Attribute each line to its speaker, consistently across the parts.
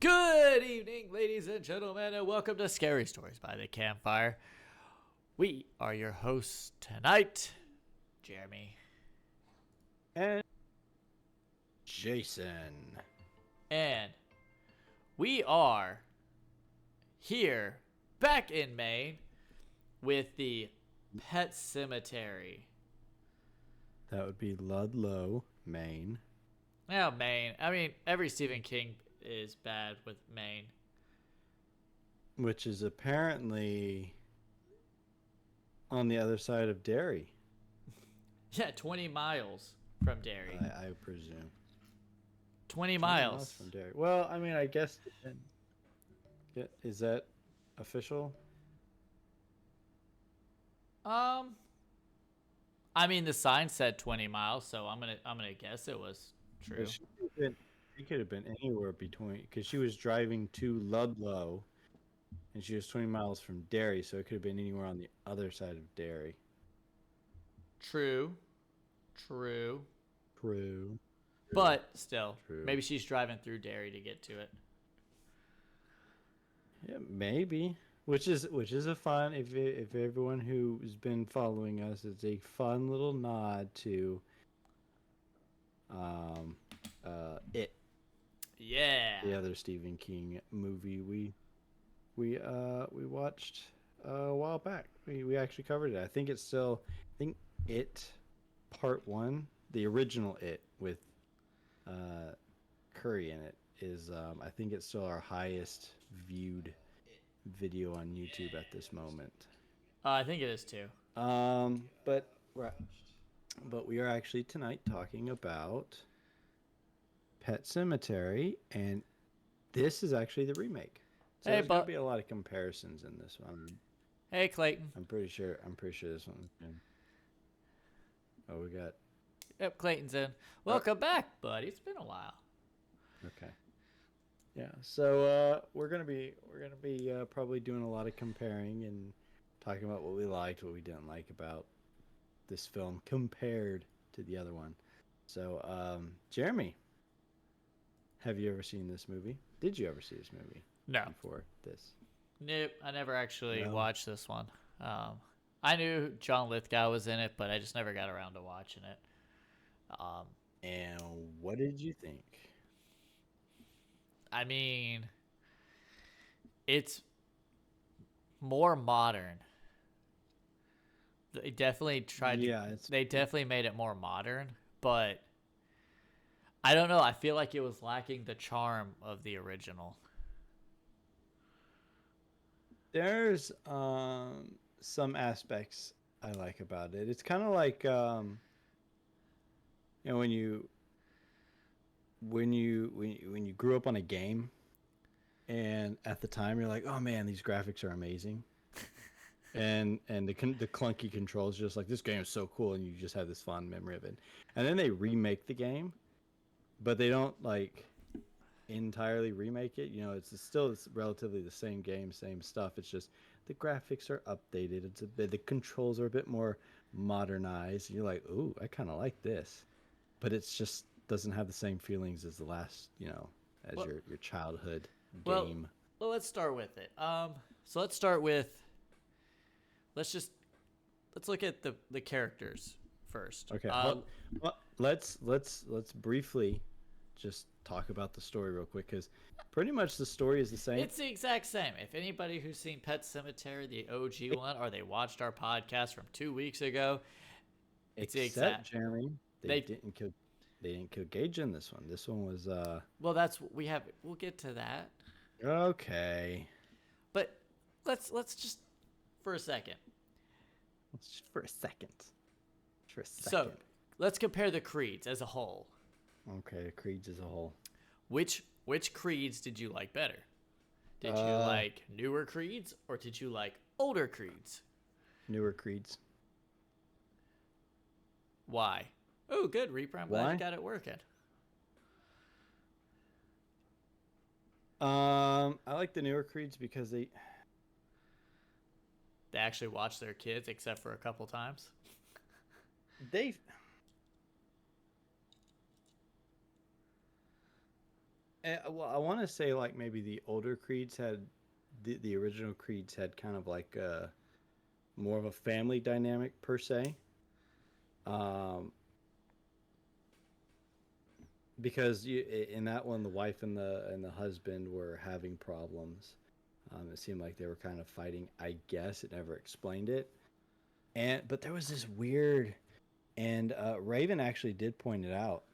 Speaker 1: Good evening, ladies and gentlemen, and welcome to Scary Stories by the Campfire. We are your hosts tonight, Jeremy,
Speaker 2: And Jason.
Speaker 1: and we are here back in Maine with the Pet Cemetery.
Speaker 2: That would be Ludlow, Maine.
Speaker 1: Now, Maine. I mean, every Stephen King is bad with Maine.
Speaker 2: Which is apparently on the other side of Derry,
Speaker 1: Yeah, 20 miles from Derry.
Speaker 2: I presume.
Speaker 1: 20
Speaker 2: 20 miles
Speaker 1: miles.
Speaker 2: from Derry. Well, I mean, I guess. Is that official?
Speaker 1: Um, I mean, the sign said 20 miles, so I'm gonna guess it was
Speaker 2: But
Speaker 1: true.
Speaker 2: she could have been anywhere between, because she was driving to Ludlow and she was 20 miles from Derry, so it could have been anywhere on the other side of Derry.
Speaker 1: True. True.
Speaker 2: True. True.
Speaker 1: But still,
Speaker 2: True.
Speaker 1: maybe she's driving through Derry to get to it.
Speaker 2: Yeah, maybe. Which is a fun if everyone who's been following us, it's a fun little nod to um it,
Speaker 1: Yeah.
Speaker 2: the other Stephen King movie we watched a while back. We actually covered it. I think it part 1, the original it with uh Curry in it is I think it's still our highest viewed video on YouTube at this moment.
Speaker 1: I think it is too.
Speaker 2: Um, but we're, but we are actually tonight talking about Pet Sematary, and this is actually the remake. So
Speaker 1: Hey,
Speaker 2: there's going to
Speaker 1: but
Speaker 2: be a lot of comparisons in this one.
Speaker 1: hey, Clayton.
Speaker 2: I'm pretty sure. I'm pretty sure this one's been. Oh, we got.
Speaker 1: Yep, Clayton's in.
Speaker 2: Oh,
Speaker 1: Welcome back, buddy. It's been a while.
Speaker 2: okay. Yeah. So we're gonna be probably doing a lot of comparing and talking about what we liked, what we didn't like about this film compared to the other one. So, Jeremy, have you ever seen this movie? Did you ever see this movie
Speaker 1: No,
Speaker 2: before this?
Speaker 1: nope. I never actually
Speaker 2: No.
Speaker 1: watched this one. Um, I knew John Lithgow was in it, but I just never got around to watching it. Um,
Speaker 2: And what did you think?
Speaker 1: I mean, it's more modern. They definitely tried to.
Speaker 2: Yeah, it's
Speaker 1: They definitely made it more modern, but I don't know. I feel like it was lacking the charm of the original.
Speaker 2: there's some aspects I like about it. It's kind of like when you grew up on a game and at the time you're like, "Oh man, these graphics are amazing." And the clunky controls, just like, this game is so cool, and you just have this fond memory of it. And then they remake the game, but they don't like entirely remake it. It's relatively the same game, same stuff. It's just the graphics are updated. The controls are a bit more modernized. You're like, ooh, I kind of like this, but it's just doesn't have the same feelings as the last, as
Speaker 1: Well,
Speaker 2: your childhood
Speaker 1: well,
Speaker 2: game.
Speaker 1: well. Let's start with it. So let's start with. Let's just let's look at the characters first.
Speaker 2: Okay, well, let's briefly just talk about the story real quick, because pretty much the story is the same.
Speaker 1: It's the exact same. If anybody who's seen Pet Cemetery, the OG one, or they watched our podcast from 2 weeks ago, it's the
Speaker 2: Except
Speaker 1: exact.
Speaker 2: Jeremy, they
Speaker 1: They
Speaker 2: didn't kill they didn't kill Gage in this one. This one was
Speaker 1: well, that's we have. We'll get to that,
Speaker 2: okay.
Speaker 1: but let's just for a second.
Speaker 2: Just for a second. For a
Speaker 1: So
Speaker 2: second.
Speaker 1: let's compare the creeds as a whole.
Speaker 2: Okay, creeds as a whole.
Speaker 1: Which creeds did you like better? Did you
Speaker 2: Uh,
Speaker 1: like newer creeds or did you like older creeds?
Speaker 2: Newer creeds.
Speaker 1: Why? Oh, good, Reaper. I'm glad you
Speaker 2: Why?
Speaker 1: got it working.
Speaker 2: I like the newer creeds because
Speaker 1: They actually watch their kids, except for a couple times.
Speaker 2: they. Well, I want to say like maybe the older creeds had the original creeds had kind of like more of a family dynamic per se. Um, because in that one, the wife and the husband were having problems. It seemed like they were kind of fighting. I guess it never explained it. But there was this weird, and Raven actually did point it out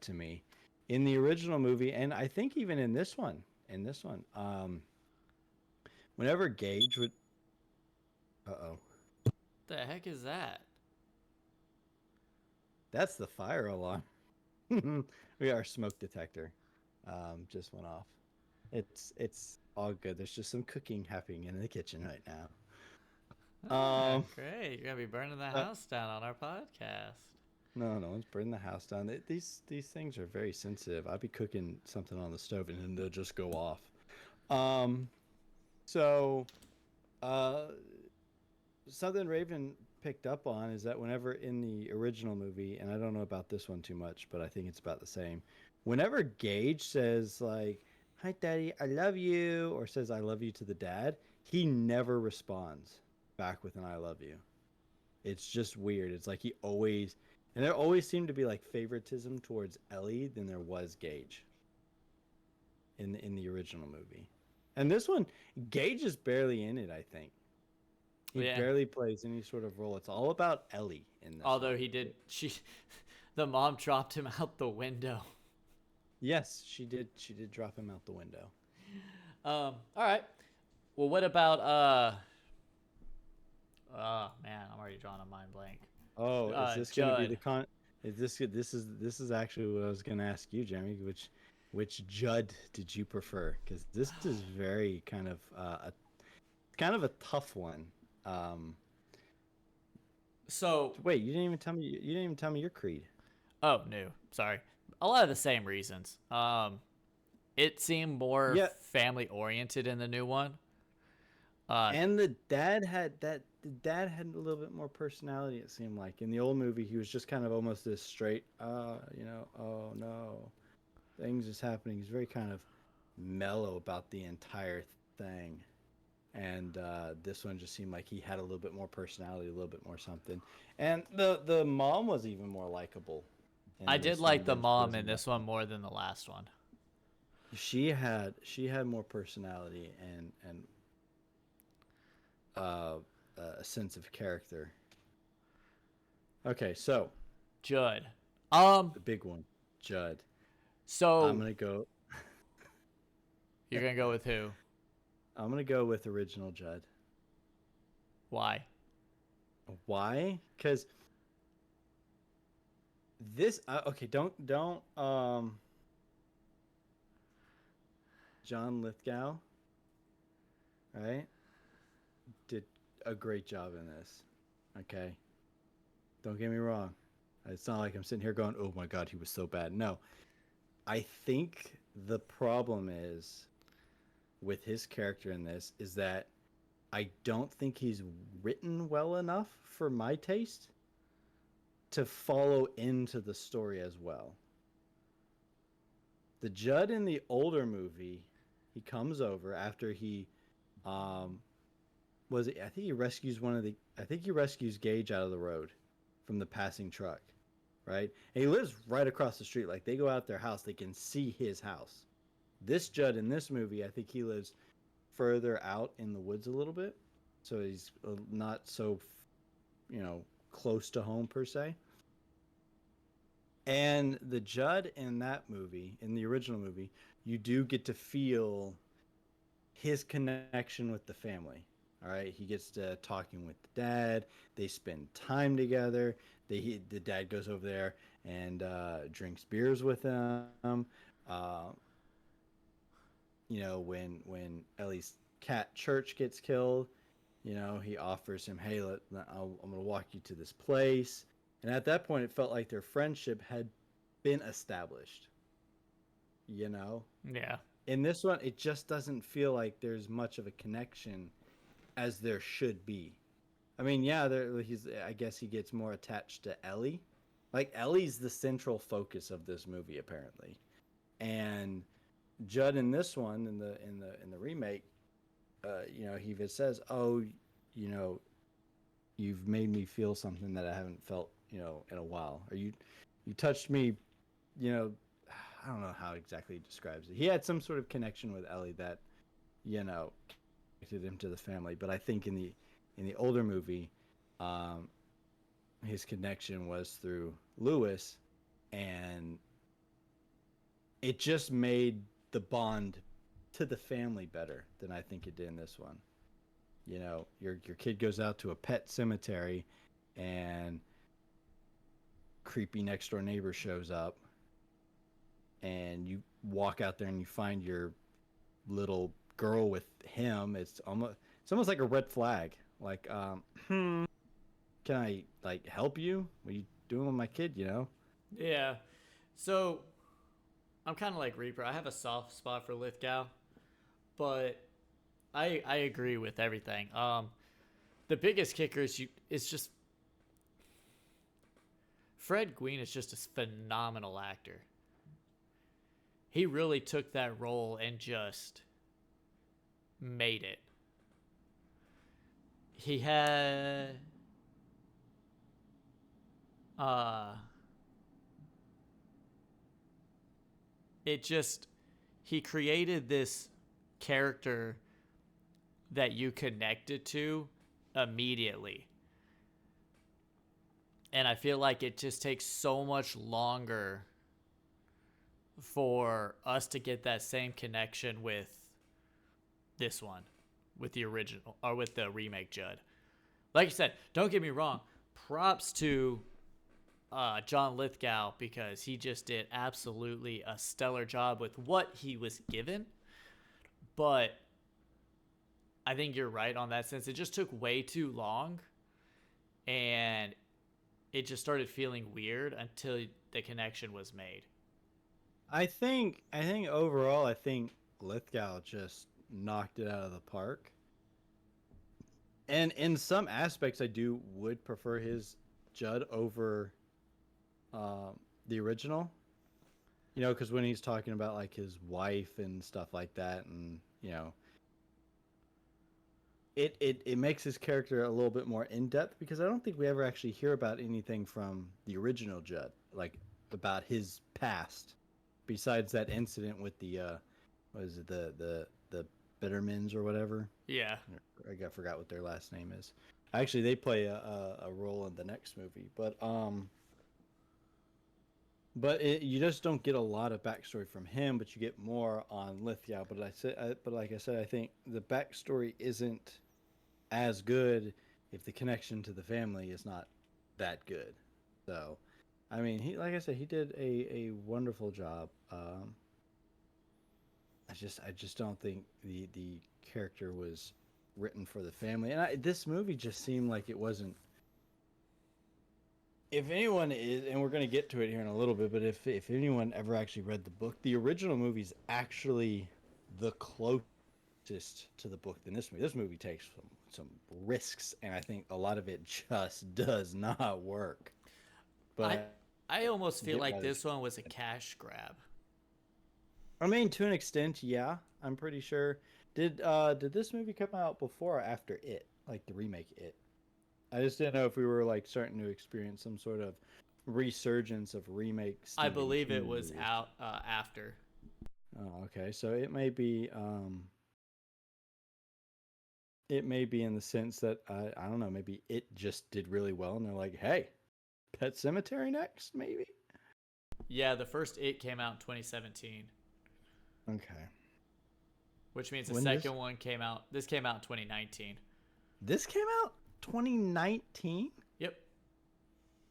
Speaker 2: to me in the original movie, and I think even in this one. Whenever Gage would, oh,
Speaker 1: The heck is that?
Speaker 2: that's the fire alarm. We are smoke detector. Just went off. It's all good. There's just some cooking happening in the kitchen right now.
Speaker 1: Ah,
Speaker 2: Um,
Speaker 1: great. You're going to be burning the
Speaker 2: uh,
Speaker 1: house down on our podcast.
Speaker 2: no, no one's burning the house down. These things are very sensitive. I'll be cooking something on the stove and then they'll just go off. Um, so uh, something Raven picked up on is that whenever in the original movie, and I don't know about this one too much, but I think it's about the same. Whenever Gage says like, "Hi, Daddy, I love you," or says "I love you" to the dad, he never responds back with an "I love you." It's just weird. It's like he always, and there always seemed to be like favoritism towards Ellie than there was Gage in the original movie. And this one, Gage is barely in it. I think he
Speaker 1: Yeah.
Speaker 2: barely plays any sort of role. It's all about Ellie in this
Speaker 1: Although
Speaker 2: one.
Speaker 1: he did, the mom dropped him out the window.
Speaker 2: Yes, she did. She did drop him out the window.
Speaker 1: All right. Well, what about, oh man, I'm already drawing a mind blank.
Speaker 2: Oh, is this going to be
Speaker 1: Judd.
Speaker 2: the con? Is this is actually what I was going to ask you, Jeremy? Which Judd did you prefer? Because this is very kind of a tough one. Um,
Speaker 1: So,
Speaker 2: wait, you didn't even tell me. You didn't even tell me your creed.
Speaker 1: oh, no, sorry. A lot of the same reasons. It seemed more
Speaker 2: Yeah,
Speaker 1: family oriented in the new one. Uh,
Speaker 2: and the dad had a little bit more personality. It seemed like in the old movie, he was just kind of almost this straight. Oh no, things is happening. He's very kind of mellow about the entire thing. And this one just seemed like he had a little bit more personality, a little bit more something. And the mom was even more likable
Speaker 1: I
Speaker 2: in
Speaker 1: did
Speaker 2: this
Speaker 1: like
Speaker 2: one
Speaker 1: the
Speaker 2: than she
Speaker 1: mom
Speaker 2: was
Speaker 1: in
Speaker 2: in that
Speaker 1: this one
Speaker 2: one.
Speaker 1: more than the last one.
Speaker 2: She had more personality and uh, a sense of character. Okay, so
Speaker 1: Judd.
Speaker 2: the big one, Judd. I'm
Speaker 1: So
Speaker 2: gonna go.
Speaker 1: you're gonna go with who?
Speaker 2: I'm gonna go with original Judd.
Speaker 1: Why?
Speaker 2: Why? Because this. Okay, don't John Lithgow, right? Did a great job in this. Okay, don't get me wrong. It's not like I'm sitting here going, "Oh my God, he was so bad." No, I think the problem is with his character in this is that I don't think he's written well enough for my taste to follow into the story as well. The Judd in the older movie, he comes over after he um was it, I think he rescues one of the I think he rescues Gage out of the road from the passing truck, right? And he lives right across the street. Like they go out their house, they can see his house. This Judd in this movie, I think he lives further out in the woods a little bit, so he's not so close to home per se. And the Judd in that movie, in the original movie, you do get to feel his connection with the family. All right, he gets to talking with the dad. They spend time together. The dad goes over there and drinks beers with them. Uh, when Ellie's cat Church gets killed, he offers him, "Hey, I'm gonna walk you to this place." And at that point, it felt like their friendship had been established. You know,
Speaker 1: Yeah.
Speaker 2: in this one, it just doesn't feel like there's much of a connection as there should be. I mean, yeah, I guess he gets more attached to Ellie. Like Ellie's the central focus of this movie, apparently, and Judd in this one in the remake, he even says, "Oh, you know, you've made me feel something that I haven't felt, in a while. Or you touched me, you know, I don't know how exactly he describes it. He had some sort of connection with Ellie that, connected him to the family. But I think in the older movie, um, his connection was through Lewis, and it just made the bond to the family better than I think it did in this one. Your kid goes out to a pet cemetery, and creepy next door neighbor shows up, and you walk out there and you find your little girl with him. It's almost like a red flag. Like, can I like help you? What are you doing with my kid?
Speaker 1: Yeah. So I'm kind of like Reaper. I have a soft spot for Lithgow, but I agree with everything. The biggest kicker is it's just Fred Gwynne is just a phenomenal actor. He really took that role and just made it. He had uh it just he created this character that you connected to immediately. And I feel like it just takes so much longer for us to get that same connection with this one, with the original or with the remake Judd. Like you said, don't get me wrong. Props to John Lithgow because he just did absolutely a stellar job with what he was given. But I think you're right on that sense. It just took way too long, and it just started feeling weird until the connection was made.
Speaker 2: I think overall, I think Lithgow just knocked it out of the park. And in some aspects, I do would prefer his Judd over the original. Because when he's talking about like his wife and stuff like that, and it makes his character a little bit more in depth because I don't think we ever actually hear about anything from the original Judd, like about his past, besides that incident with the what is it, the Bittermans or whatever.
Speaker 1: Yeah.
Speaker 2: Forgot what their last name is. Actually, they play a role in the next movie, but you just don't get a lot of backstory from him, but you get more on Lithgow. But like I said, I think the backstory isn't as good if the connection to the family is not that good. So, I mean, like I said, he did a wonderful job. I just don't think the character was written for the family, and this movie just seemed like it wasn't. If anyone is, and we're going to get to it here in a little bit, but if anyone ever actually read the book, the original movie is actually the closest to the book than this movie. This movie takes some risks, and I think a lot of it just does not work.
Speaker 1: I
Speaker 2: But
Speaker 1: I almost feel
Speaker 2: get
Speaker 1: like
Speaker 2: why
Speaker 1: this one was a cash grab.
Speaker 2: I mean, to an extent, yeah, I'm pretty sure. Did this movie come out before or after It, like the remake It? I just didn't know if we were like starting to experience some sort of resurgence of remake
Speaker 1: I
Speaker 2: Stephen
Speaker 1: believe it
Speaker 2: King
Speaker 1: was
Speaker 2: movies.
Speaker 1: out after.
Speaker 2: Oh, okay. So it may be in the sense that I don't know, maybe it just did really well and they're like, "Hey, Pet Cemetery next, maybe?"
Speaker 1: Yeah, the first It came out in 2017,
Speaker 2: Okay.
Speaker 1: which means the
Speaker 2: When this
Speaker 1: second one came out. This came out in 2019.
Speaker 2: this came out 2019?
Speaker 1: Yep.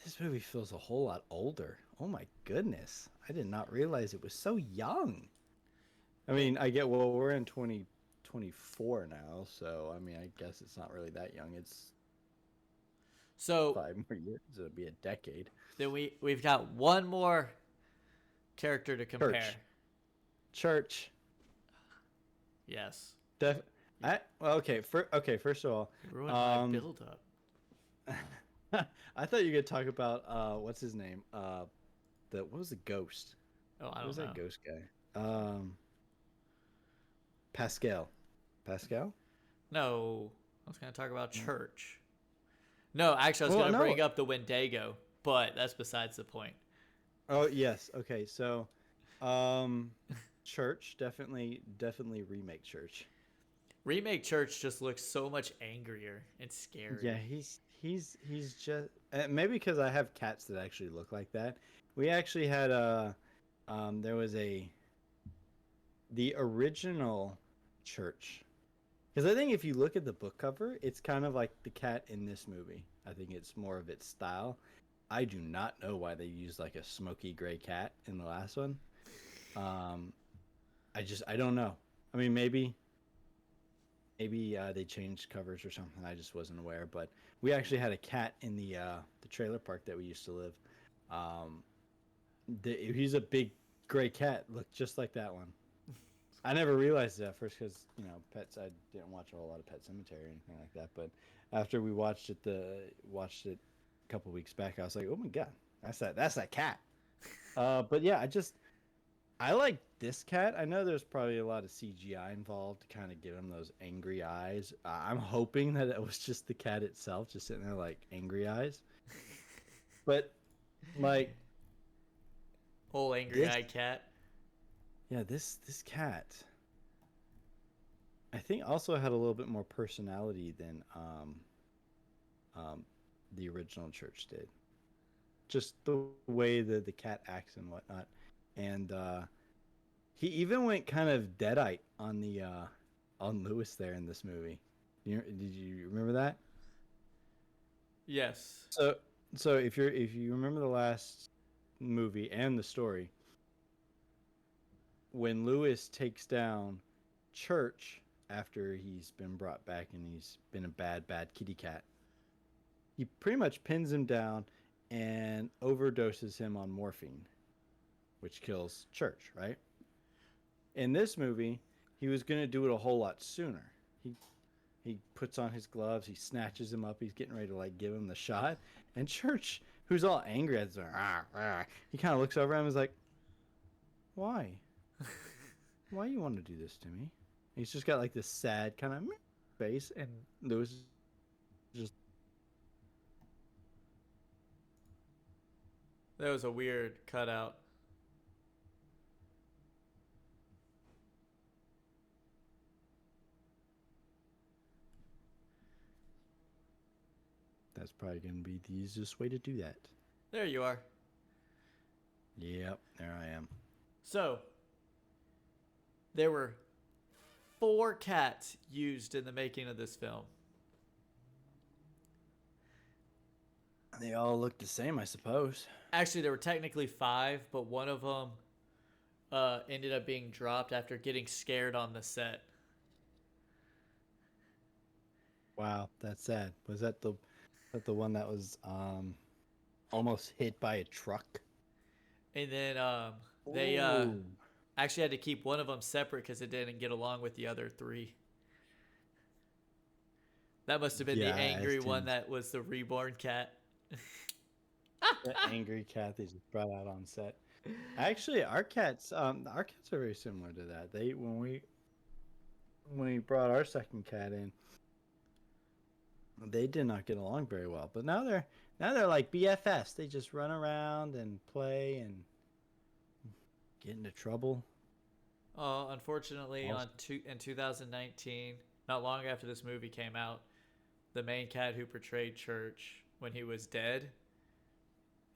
Speaker 2: This movie feels a whole lot older. Oh my goodness. I did not realize it was so young. I
Speaker 1: It,
Speaker 2: mean, I get, well, we're in 2024 now, so I mean, I guess it's not really that young. It's
Speaker 1: so
Speaker 2: 5 more years. It'll be a decade.
Speaker 1: then we've got one more character to compare.
Speaker 2: Church. Church.
Speaker 1: Yes.
Speaker 2: Def- well, okay, first of all,
Speaker 1: You ruined my
Speaker 2: um
Speaker 1: build up.
Speaker 2: I thought you could talk about what's his name? What was the ghost?
Speaker 1: Oh, I
Speaker 2: What was
Speaker 1: don't
Speaker 2: that
Speaker 1: know.
Speaker 2: ghost guy? Um Pascal. Pascal?
Speaker 1: No, I was going to talk about church. No, actually, I was
Speaker 2: Well,
Speaker 1: going to
Speaker 2: no.
Speaker 1: bring up the Wendigo, but that's besides the point.
Speaker 2: Oh, yes. Okay, so um Church, definitely remake Church.
Speaker 1: Remake Church just looks so much angrier and
Speaker 2: Yeah,
Speaker 1: scary.
Speaker 2: he's just maybe because I have cats that actually look like that. We actually had there was a the original Church. Because I think if you look at the book cover, it's kind of like the cat in this movie. I think it's more of its style. I do not know why they used like a smoky gray cat in the last one. Um, I don't know. I mean, maybe they changed covers or something. I just wasn't aware. But we actually had a cat in the trailer park that we used to live. Um, he's a big gray cat, looked just like that one. I never realized it at first because pets. I didn't watch a whole lot of Pet Sematary or anything like that. But after we watched it a couple weeks back, I was like, oh my god, that's that cat. But yeah, I like this cat. I know there's probably a lot of CGI involved to kind of give him those angry eyes. I'm hoping that it was just the cat itself, just sitting there like angry eyes. But like
Speaker 1: Whole angry
Speaker 2: this,
Speaker 1: eyed cat.
Speaker 2: yeah, this cat, I think also had a little bit more personality than um, the original church did. Just the way the cat acts and whatnot, and he even went kind of deadite on Lewis there in this movie. Did you remember that?
Speaker 1: Yes.
Speaker 2: So so if you remember the last movie and the story, when Lewis takes down Church after he's been brought back and he's been a bad kitty cat, he pretty much pins him down and overdoses him on morphine, which kills Church, right? In this movie, he was going to do it a whole lot sooner. He puts on his gloves, he snatches him up, he's getting ready to like give him the shot, and Church, who's all angry at him, he kind of looks over at him and is like, "Why? Why you want to do this to me?" He's just got like this sad kind of face, and Lewis is just
Speaker 1: That was a weird cutout.
Speaker 2: that's probably going to be the easiest way to do that.
Speaker 1: There you are.
Speaker 2: Yep, there I am.
Speaker 1: So, there were 4 cats used in the making of this film.
Speaker 2: They all look the same, I suppose.
Speaker 1: Actually, there were technically 5, but one of them ended up being dropped after getting scared on the set.
Speaker 2: Wow, that's sad. Was that the one that was almost hit by a truck?
Speaker 1: And then they
Speaker 2: Oh,
Speaker 1: actually had to keep one of them separate because it didn't get along with the other 3. That must have been the
Speaker 2: yeah, as
Speaker 1: angry one
Speaker 2: Tim's
Speaker 1: that was the reborn cat.
Speaker 2: the angry cat they just brought out on set. Actually, our cats are very similar to that. They when we brought our second cat in, they did not get along very well. But now they're like BFFs. They just run around and play and get into trouble.
Speaker 1: Unfortunately,
Speaker 2: Also,
Speaker 1: in 2019, not long after this movie came out, the main cat who portrayed Church when he was dead,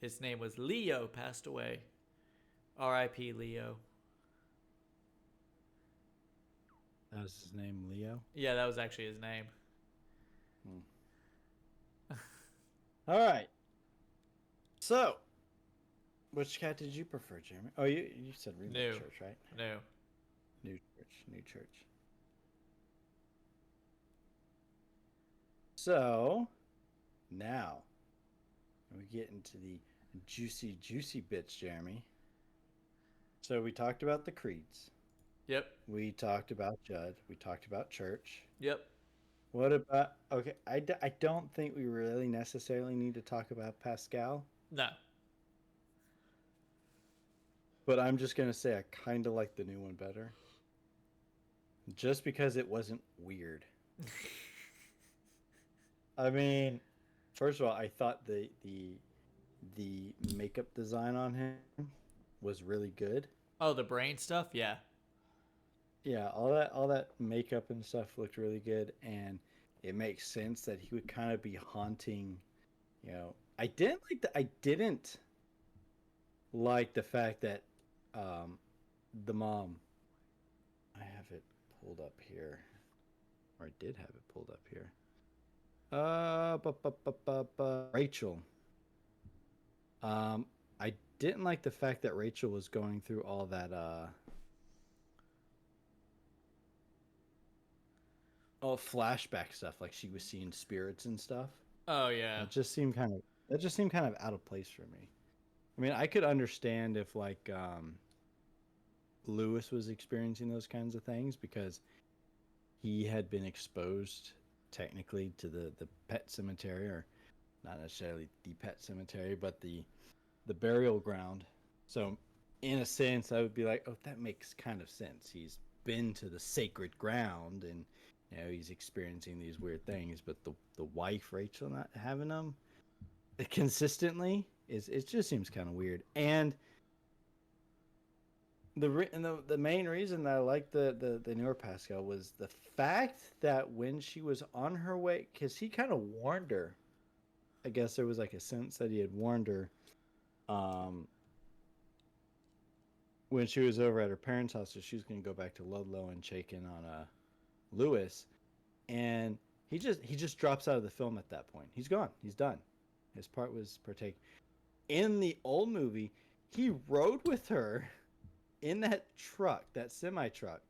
Speaker 1: his name was Leo, passed away. R.I.P. Leo.
Speaker 2: that was his name, Leo.
Speaker 1: Yeah, that was actually his name.
Speaker 2: Hmm. All right. So, which cat did you prefer, Jeremy? Oh, you said remake
Speaker 1: New.
Speaker 2: church, right?
Speaker 1: New.
Speaker 2: New church, new church. So now we get into the juicy bits, Jeremy. So we talked about the creeds.
Speaker 1: Yep.
Speaker 2: We talked about Judd. We talked about church.
Speaker 1: Yep.
Speaker 2: What about okay? I don't think we really necessarily need to talk about Pascal,
Speaker 1: No.
Speaker 2: but I'm just gonna say I kind of like the new one better. just because it wasn't weird. I mean, first of all, I thought the makeup design on him was really good.
Speaker 1: Oh, the brain stuff? Yeah.
Speaker 2: Yeah, all that makeup and stuff looked really good, and it makes sense that he would kind of be haunting. I didn't like the fact that um, the mom. I have it pulled up here, or I did have it pulled up here. Rachel. Um, I didn't like the fact that Rachel was going through all that all flashback stuff, like she was seeing spirits and stuff.
Speaker 1: Oh, yeah.
Speaker 2: That just seemed kind of that just seemed kind of out of place for me. I mean, I could understand if like Lewis was experiencing those kinds of things because he had been exposed technically to the pet cemetery, or not necessarily the pet cemetery, but the burial ground. So, in a sense, I would be like, oh, that makes kind of sense. He's been to the sacred ground, and he's experiencing these weird things. But the wife Rachel not having them consistently is it just seems kind of weird. And the main reason that I like the newer Pascal was the fact that when she was on her way, because he kind of warned her. I guess there was like a sense that he had warned her um, when she was over at her parents' house, so she was going to go back to Ludlow and check in on Lewis, and he just drops out of the film at that point. He's gone. He's done. His part was partaken. In the old movie, he rode with her in that truck, that semi truck.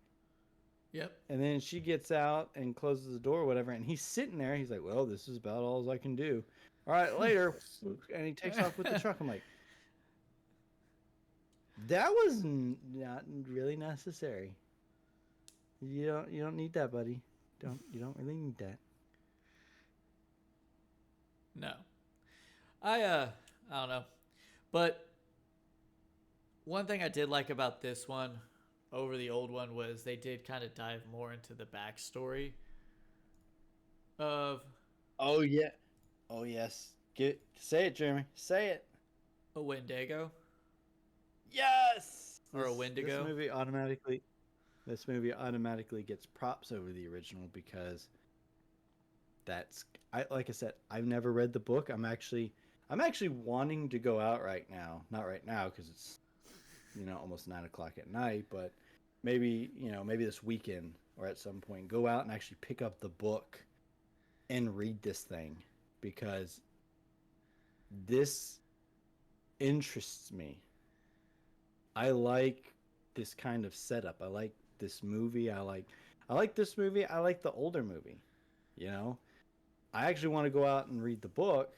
Speaker 1: Yep.
Speaker 2: And then she gets out and closes the door or whatever, and he's sitting there. He's like, "Well, this is about all as I can do. All right, later." And he takes off with the truck. I'm like, that was not really necessary. You don't need that, buddy. You don't really need that.
Speaker 1: No. I don't know. But one thing I did like about this one over the old one was they did kind of dive more into the backstory of
Speaker 2: Oh yeah. Oh yes. Say it, Jeremy. Say it.
Speaker 1: a Wendigo
Speaker 2: Yes.
Speaker 1: or a
Speaker 2: This
Speaker 1: Wendigo.
Speaker 2: movie automatically gets props over the original because that's I like I said, I've never read the book. I'm actually wanting to go out right now. Not right now because it's almost 9 o'clock at night, but maybe this weekend or at some point go out and actually pick up the book and read this thing because this interests me. I like this kind of setup. I like this movie. I like this movie. I like the older movie. You know, I actually want to go out and read the book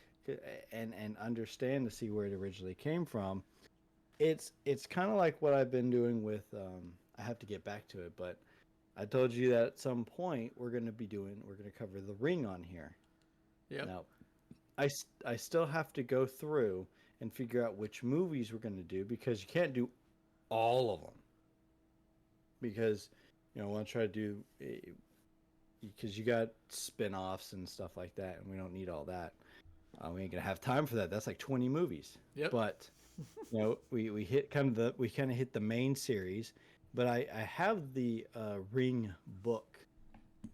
Speaker 2: and understand to see where it originally came from. It's kind of like what I've been doing with. I have to get back to it, but I told you that at some point we're going to cover The Ring on here.
Speaker 1: Yep.
Speaker 2: Now, I still have to go through and figure out which movies we're going to do because you can't do all of them because I want to try to do because you got spin-offs and stuff like that, and we don't need all that. We ain't gonna have time for that. That's like 20 movies.
Speaker 1: Yep.
Speaker 2: But we kind of hit the main series. But I have the Ring book,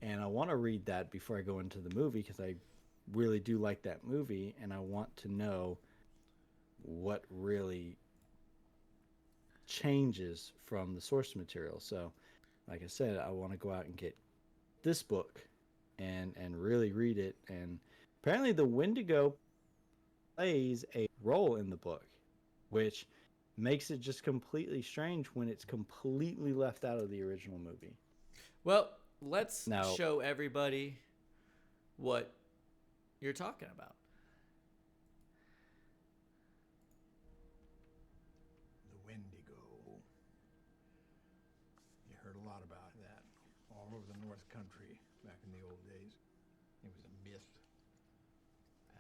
Speaker 2: and I want to read that before I go into the movie because I really do like that movie, and I want to know what really changes from the source material. So, like I said, I want to go out and get this book and really read it. And apparently, the Wendigo plays a role in the book, which makes it just completely strange when it's completely left out of the original movie.
Speaker 1: Well, let's
Speaker 2: Now,
Speaker 1: show everybody what you're talking about.
Speaker 3: The Wendigo. You heard a lot about that all over the North Country back in the old days. It was a myth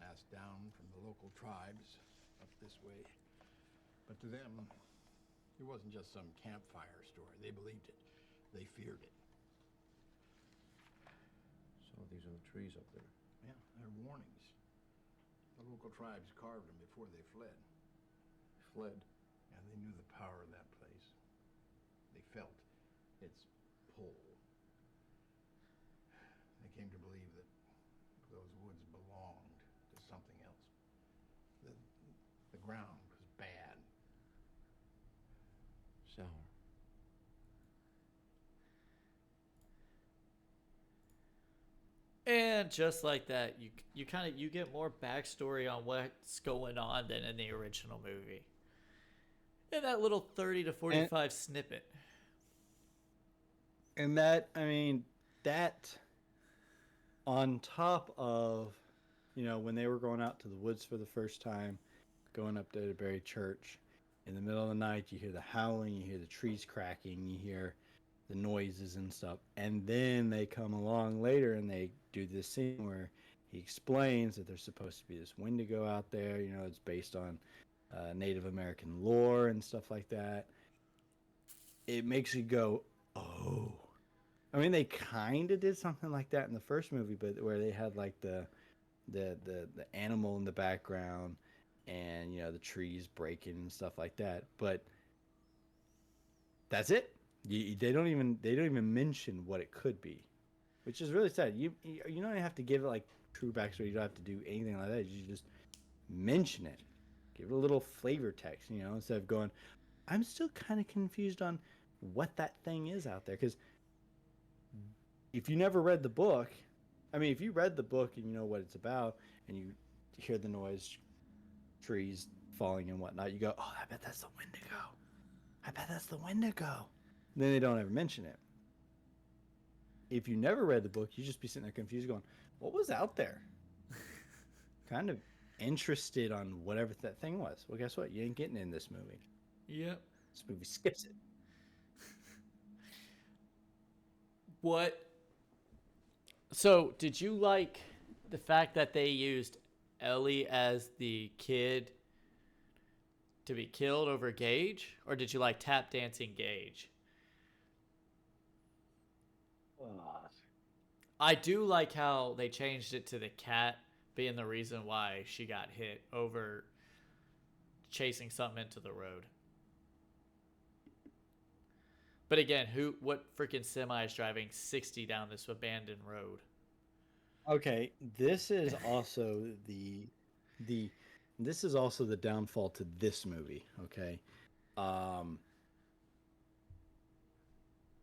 Speaker 3: passed down from the local tribes up this way. But to them, it wasn't just some campfire story. They believed it. They feared it.
Speaker 4: Oh, these are the trees up there.
Speaker 3: Yeah, they're warnings. The local tribes carved them before they fled.
Speaker 4: Fled.
Speaker 3: And they knew the power of that place. They felt its pull. They came to believe that those woods belonged to something else. The ground was bad.
Speaker 4: Sour.
Speaker 1: And just like that, you get more backstory on what's going on than in the original movie. In that little 30 to 45 snippet.
Speaker 2: And that, I mean, that on top of, when they were going out to the woods for the first time, going up to the Berry Church, in the middle of the night, you hear the howling, you hear the trees cracking, you hear the noises and stuff. And then they come along later and they do this scene where he explains that there's supposed to be this Wendigo out there. It's based on Native American lore and stuff like that. It makes you go, oh. I mean, they kind of did something like that in the first movie, but where they had like the animal in the background and the trees breaking and stuff like that. But that's it. They don't even mention what it could be, which is really sad. You don't have to give it like true backstory. You don't have to do anything like that. You just mention it, give it a little flavor text. Instead of going, I'm still kind of confused on what that thing is out there. Because if you never read the book, I mean, if you read the book and you know what it's about, and you hear the noise, trees falling and whatnot, you go, oh, I bet that's the Wendigo. I bet that's the Wendigo. Then they don't ever mention it. If you never read the book, you just be sitting there confused going, what was out there? Kind of interested on whatever that thing was. Well, guess what? You ain't getting it in this movie.
Speaker 1: Yep.
Speaker 2: This movie skips it.
Speaker 1: What? So, did you like the fact that they used Ellie as the kid to be killed over Gage? Or did you like tap dancing Gage? I do like how they changed it to the cat being the reason why she got hit over chasing something into the road. But again, what freaking semi is driving 60 down this abandoned road?
Speaker 2: Okay, this is also the this is also the downfall to this movie, okay? Um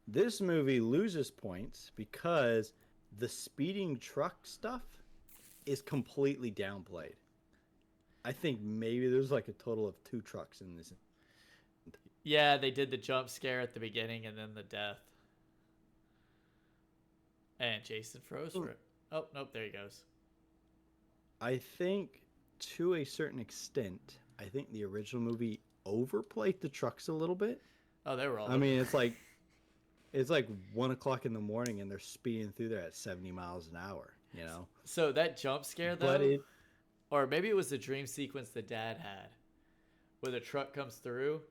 Speaker 2: this movie loses points because the speeding truck stuff is completely downplayed. I think maybe there's like a total of 2 trucks in this.
Speaker 1: Yeah, they did the jump scare at the beginning and then the death. And Jason froze for it. Oh, nope, there he goes.
Speaker 2: I think to a certain extent, I think the original movie overplayed the trucks a little bit.
Speaker 1: Oh, they were all
Speaker 2: I mean, it's like 1 o'clock in the morning and they're speeding through there at 70 miles an hour.
Speaker 1: So that jump scare, though, or maybe it was the dream sequence the dad had, where the truck comes through.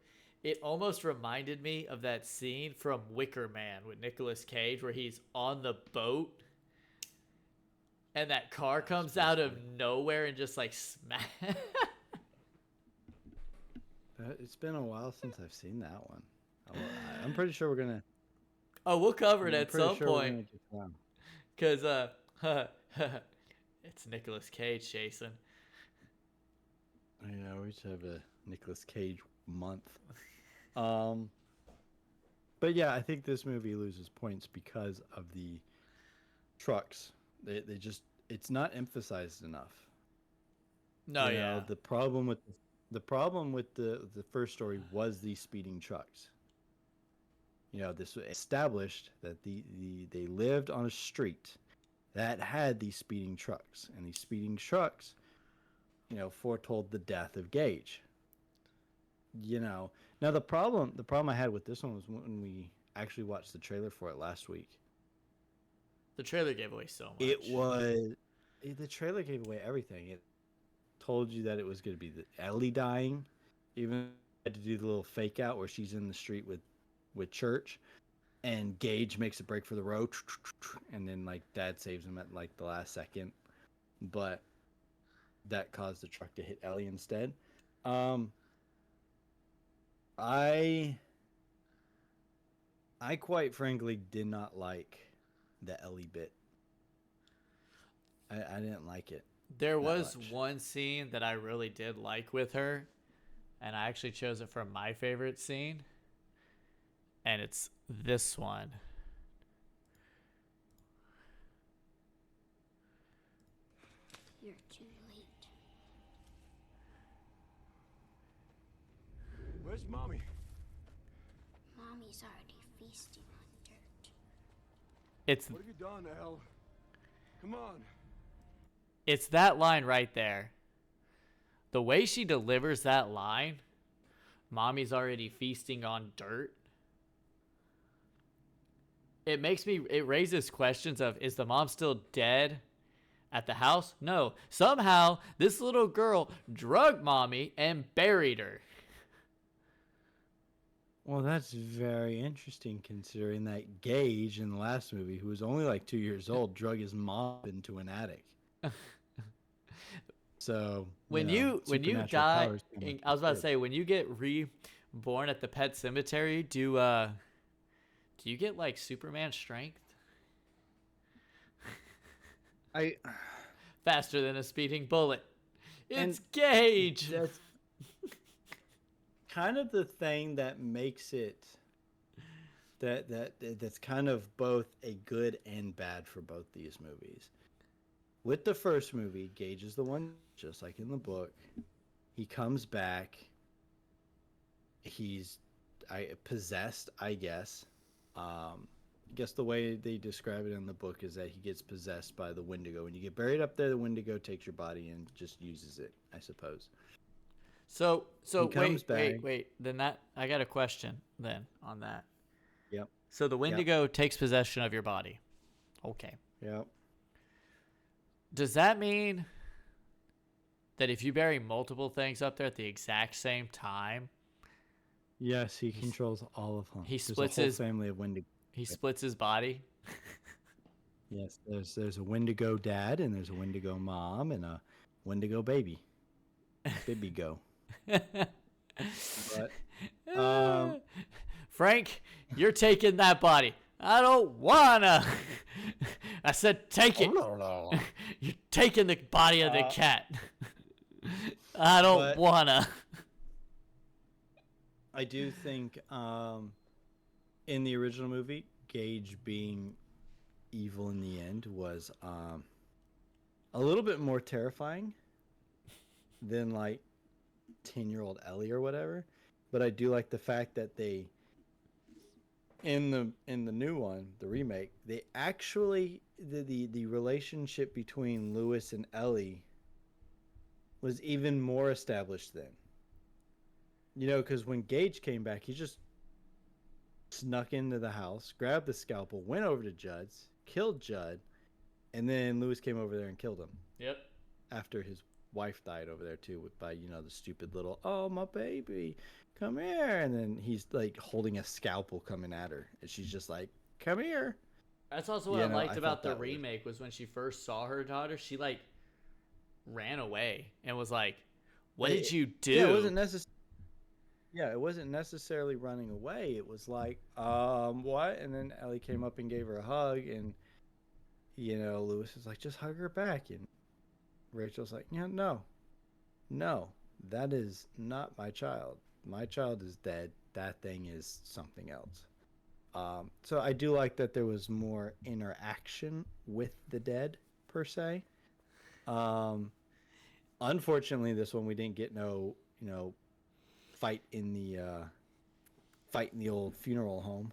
Speaker 1: It almost reminded me of that scene from Wicker Man with Nicolas Cage, where he's on the boat and that car comes out of nowhere and just like smash.
Speaker 2: It's been a while since I've seen that one. I'm pretty sure we're gonna.
Speaker 1: Oh, we'll cover it
Speaker 2: I'm
Speaker 1: at
Speaker 2: pretty
Speaker 1: some
Speaker 2: sure we're
Speaker 1: point.
Speaker 2: gonna get to that.
Speaker 1: Because, it's Nicolas Cage, Jason.
Speaker 2: Yeah, we should have a Nicolas Cage month. But yeah, I think this movie loses points because of the trucks. They just, it's not emphasized enough.
Speaker 1: No, yeah.
Speaker 2: The problem with the first story was the speeding trucks. This was established that they lived on a street that had these speeding trucks, and these speeding trucks, foretold the death of Gage. Now the problem I had with this one was when we actually watched the trailer for it last week.
Speaker 1: The trailer gave away so much.
Speaker 2: The trailer gave away everything. It told you that it was going to be Ellie dying, even had to do the little fake out where she's in the street with Church. and Gage makes a break for the road, and then like Dad saves him at like the last second, but that caused the truck to hit Ellie instead. Um, I I quite frankly did not like the Ellie bit. I didn't like it
Speaker 1: There
Speaker 2: that
Speaker 1: was
Speaker 2: much.
Speaker 1: one scene that I really did like with her, and I actually chose it for my favorite scene, and it's this one.
Speaker 5: You're too late.
Speaker 3: Where's Mommy?
Speaker 5: Mommy's already feasting on dirt.
Speaker 1: It's
Speaker 3: What have you done, Elle? Come on.
Speaker 1: it's that line right there. The way she delivers that line, "Mommy's already feasting on dirt." It raises questions of, is the mom still dead at the house? No. Somehow this little girl drugged mommy and buried her.
Speaker 2: Well, that's very interesting considering that Gage in the last movie, who was only like 2 years old, drug his mom into an attic. So,
Speaker 1: When you
Speaker 2: supernatural
Speaker 1: die,
Speaker 2: powers come with
Speaker 1: I was
Speaker 2: the
Speaker 1: about to
Speaker 2: kid.
Speaker 1: say, when you get reborn at the Pet Cemetery, do you get like Superman strength?
Speaker 2: I
Speaker 1: Faster than a speeding bullet. It's
Speaker 2: and
Speaker 1: Gage.
Speaker 2: that's kind of the thing that makes it that's kind of both a good and bad for both these movies. With the first movie, Gage is the one, just like in the book. He comes back. He's possessed, I guess. I guess the way they describe it in the book is that he gets possessed by the Wendigo. When you get buried up there, the Wendigo takes your body and just uses it, I suppose.
Speaker 1: So
Speaker 2: He comes back.
Speaker 1: wait. Then that I got a question then on that.
Speaker 2: Yep.
Speaker 1: So the
Speaker 2: Yep.
Speaker 1: Wendigo takes possession of your body. Okay.
Speaker 2: Yep.
Speaker 1: Does that mean that if you bury multiple things up there at the exact same time,
Speaker 2: Yes, he controls all of them.
Speaker 1: he
Speaker 2: There's a
Speaker 1: splits
Speaker 2: whole
Speaker 1: his
Speaker 2: family of Wendigo.
Speaker 1: he splits his body?
Speaker 2: Yes, there's a Wendigo dad and there's a Wendigo mom and a Wendigo baby. Baby go. But
Speaker 1: Frank, you're taking that body. I don't wanna. I said take it. You're taking the body of the cat. I don't
Speaker 2: but-
Speaker 1: wanna.
Speaker 2: I do think in the original movie, Gage being evil in the end was a little bit more terrifying than like 10-year-old Ellie or whatever. But I do like the fact that they in the new one, the remake, they actually the relationship between Lewis and Ellie was even more established then. You know, because when Gage came back, he just snuck into the house, grabbed the scalpel, went over to Judd's, killed Judd, and then Lewis came over there and killed him
Speaker 1: Yep.
Speaker 2: after his wife died over there too, with by the stupid little "oh my baby, come here," and then he's like holding a scalpel coming at her, and she's just like, "Come here."
Speaker 1: That's also what I liked
Speaker 2: I
Speaker 1: about
Speaker 2: thought
Speaker 1: the
Speaker 2: that was-
Speaker 1: remake was when she first saw her daughter, she like ran away and was like, "What did you do?"
Speaker 2: Yeah, it wasn't necessarily running away. It was like, what? And then Ellie came up and gave her a hug, and Lewis was like, just hug her back, and Rachel's like, yeah, no, that is not my child. My child is dead. That thing is something else. So I do like that there was more interaction with the dead per se. Unfortunately, this one we didn't get no, fight in the old funeral home.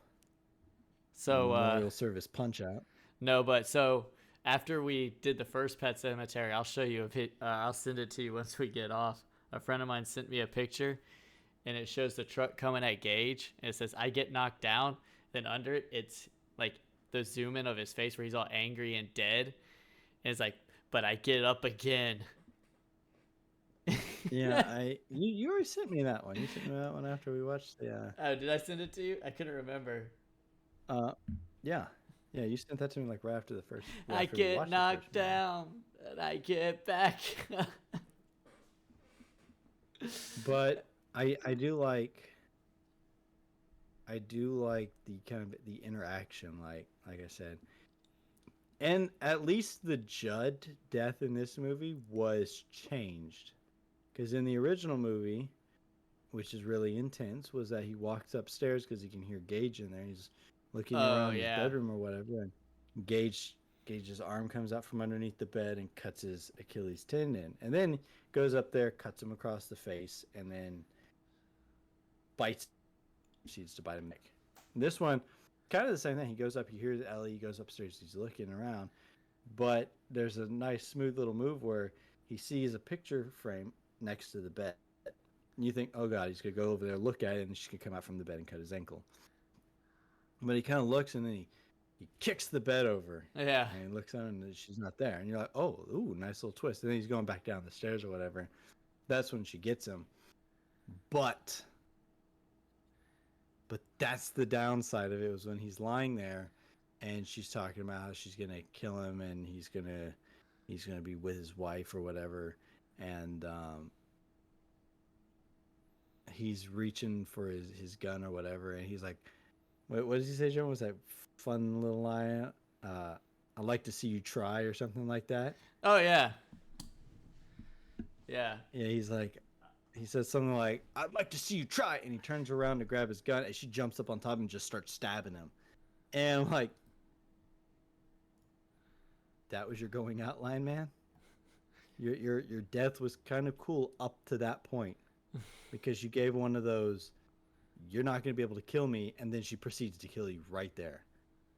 Speaker 1: So
Speaker 2: Memorial service punch out.
Speaker 1: no, but so after we did the first Pet Cemetery, I'll show you I'll send it to you once we get off. A friend of mine sent me a picture, and it shows the truck coming at Gage, and it says, "I get knocked down." Then under it, it's like the zoom in of his face where he's all angry and dead, and it's like, "But I get up again."
Speaker 2: Yeah, you already sent me that one. You sent me that one after we watched the.
Speaker 1: Oh, did I send it to you? I couldn't remember.
Speaker 2: Uh, yeah, yeah. You sent that to me like right after the first. Well,
Speaker 1: I
Speaker 2: after we
Speaker 1: get
Speaker 2: watched the first
Speaker 1: knocked
Speaker 2: movie.
Speaker 1: down and I get back.
Speaker 2: But I do like the kind of the interaction, like I said, and at least the Judd death in this movie was changed, because in the original movie, which is really intense, was that he walks upstairs because he can hear Gage in there. He's looking
Speaker 1: Oh
Speaker 2: around his
Speaker 1: yeah.
Speaker 2: bedroom or whatever, and Gage Gage's arm comes out from underneath the bed and cuts his Achilles tendon, and then goes up there, cuts him across the face, and then bites. Proceeds to bite him neck. This one, kind of the same thing. He goes up, he hears Ellie, he goes upstairs, he's looking around, but there's a nice, smooth little move where he sees a picture frame next to the bed. And you think, oh god, he's gonna go over there, look at it, and she's gonna come out from the bed and cut his ankle. But he kind of looks and then he kicks the bed over.
Speaker 1: Yeah.
Speaker 2: And he looks down and she's not there. And you're like, oh, ooh, nice little twist. And then he's going back down the stairs or whatever. That's when she gets him. But that's the downside of it, was when he's lying there and she's talking about how she's gonna kill him and he's gonna be with his wife or whatever, and he's reaching for his gun or whatever, and he's like, what does he say, John? Was that fun little line? I'd like to see you try, or something like that.
Speaker 1: Oh yeah. Yeah.
Speaker 2: Yeah, he says something like, I'd like to see you try, and he turns around to grab his gun and she jumps up on top and just starts stabbing him. And I'm like, that was your going out line, man? Your death was kind of cool up to that point, because you gave one of those, you're not going to be able to kill me, and then she proceeds to kill you right there.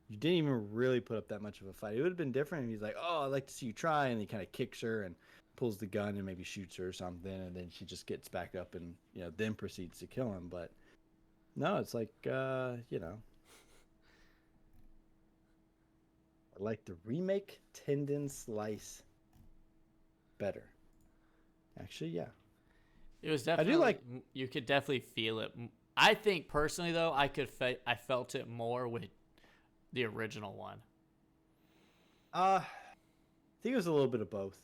Speaker 2: You didn't even really put up that much of a fight. It would have been different if he's like, oh, I'd like to see you try, and he kind of kicks her and pulls the gun and maybe shoots her or something, and then she just gets back up and, then proceeds to kill him. But no, it's like, I like the remake tendon slice better. Actually, yeah.
Speaker 1: It was definitely
Speaker 2: like-
Speaker 1: you could definitely feel it. I think personally though, I felt it more with the original one.
Speaker 2: I think it was a little bit of both.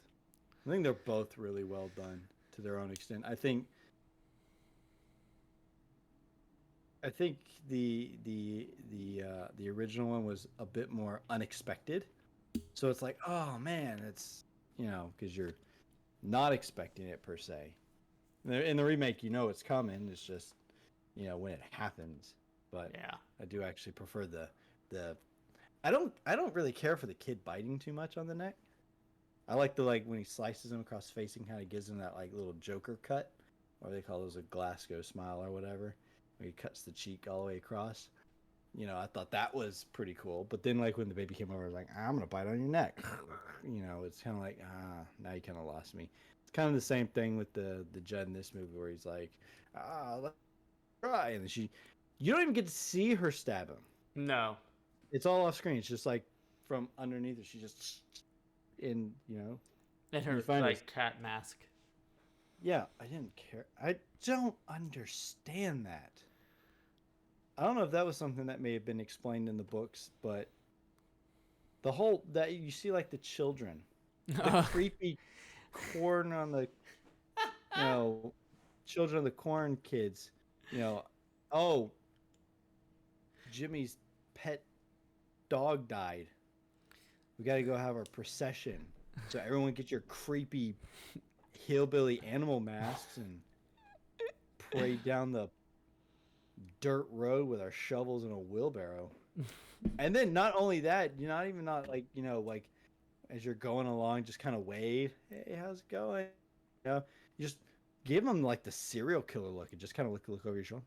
Speaker 2: I think they're both really well done to their own extent. I think the original one was a bit more unexpected. So it's like, oh man, it's, because you're not expecting it per se. In the remake, it's coming. It's just, when it happens. But
Speaker 1: Yeah.
Speaker 2: I do actually prefer the. I don't really care for the kid biting too much on the neck. I like when he slices him across the face and kind of gives him that like little Joker cut, or they call those a Glasgow smile or whatever, where he cuts the cheek all the way across. I thought that was pretty cool. But then like when the baby came over, I was like, I'm gonna bite on your neck. It's kind of like, now you kind of lost me. It's kind of the same thing with the Judd in this movie, where he's like, let's try, and then you don't even get to see her stab him.
Speaker 1: No.
Speaker 2: It's all off screen. It's just like from underneath her. She just in.
Speaker 1: And her
Speaker 2: You find
Speaker 1: like
Speaker 2: it.
Speaker 1: cat mask.
Speaker 2: Yeah, I didn't care. I don't understand that. I don't know if that was something that may have been explained in the books, but the whole that you see like the children, the creepy corn on the, children of the corn kids, oh, Jimmy's pet dog died. We got to go have our procession. So everyone get your creepy hillbilly animal masks and parade down the dirt road with our shovels and a wheelbarrow. And then not only that, you're not like, like as you're going along, just kind of wave, hey, how's it going? You just give them like the serial killer look and just kind of look over your shoulder.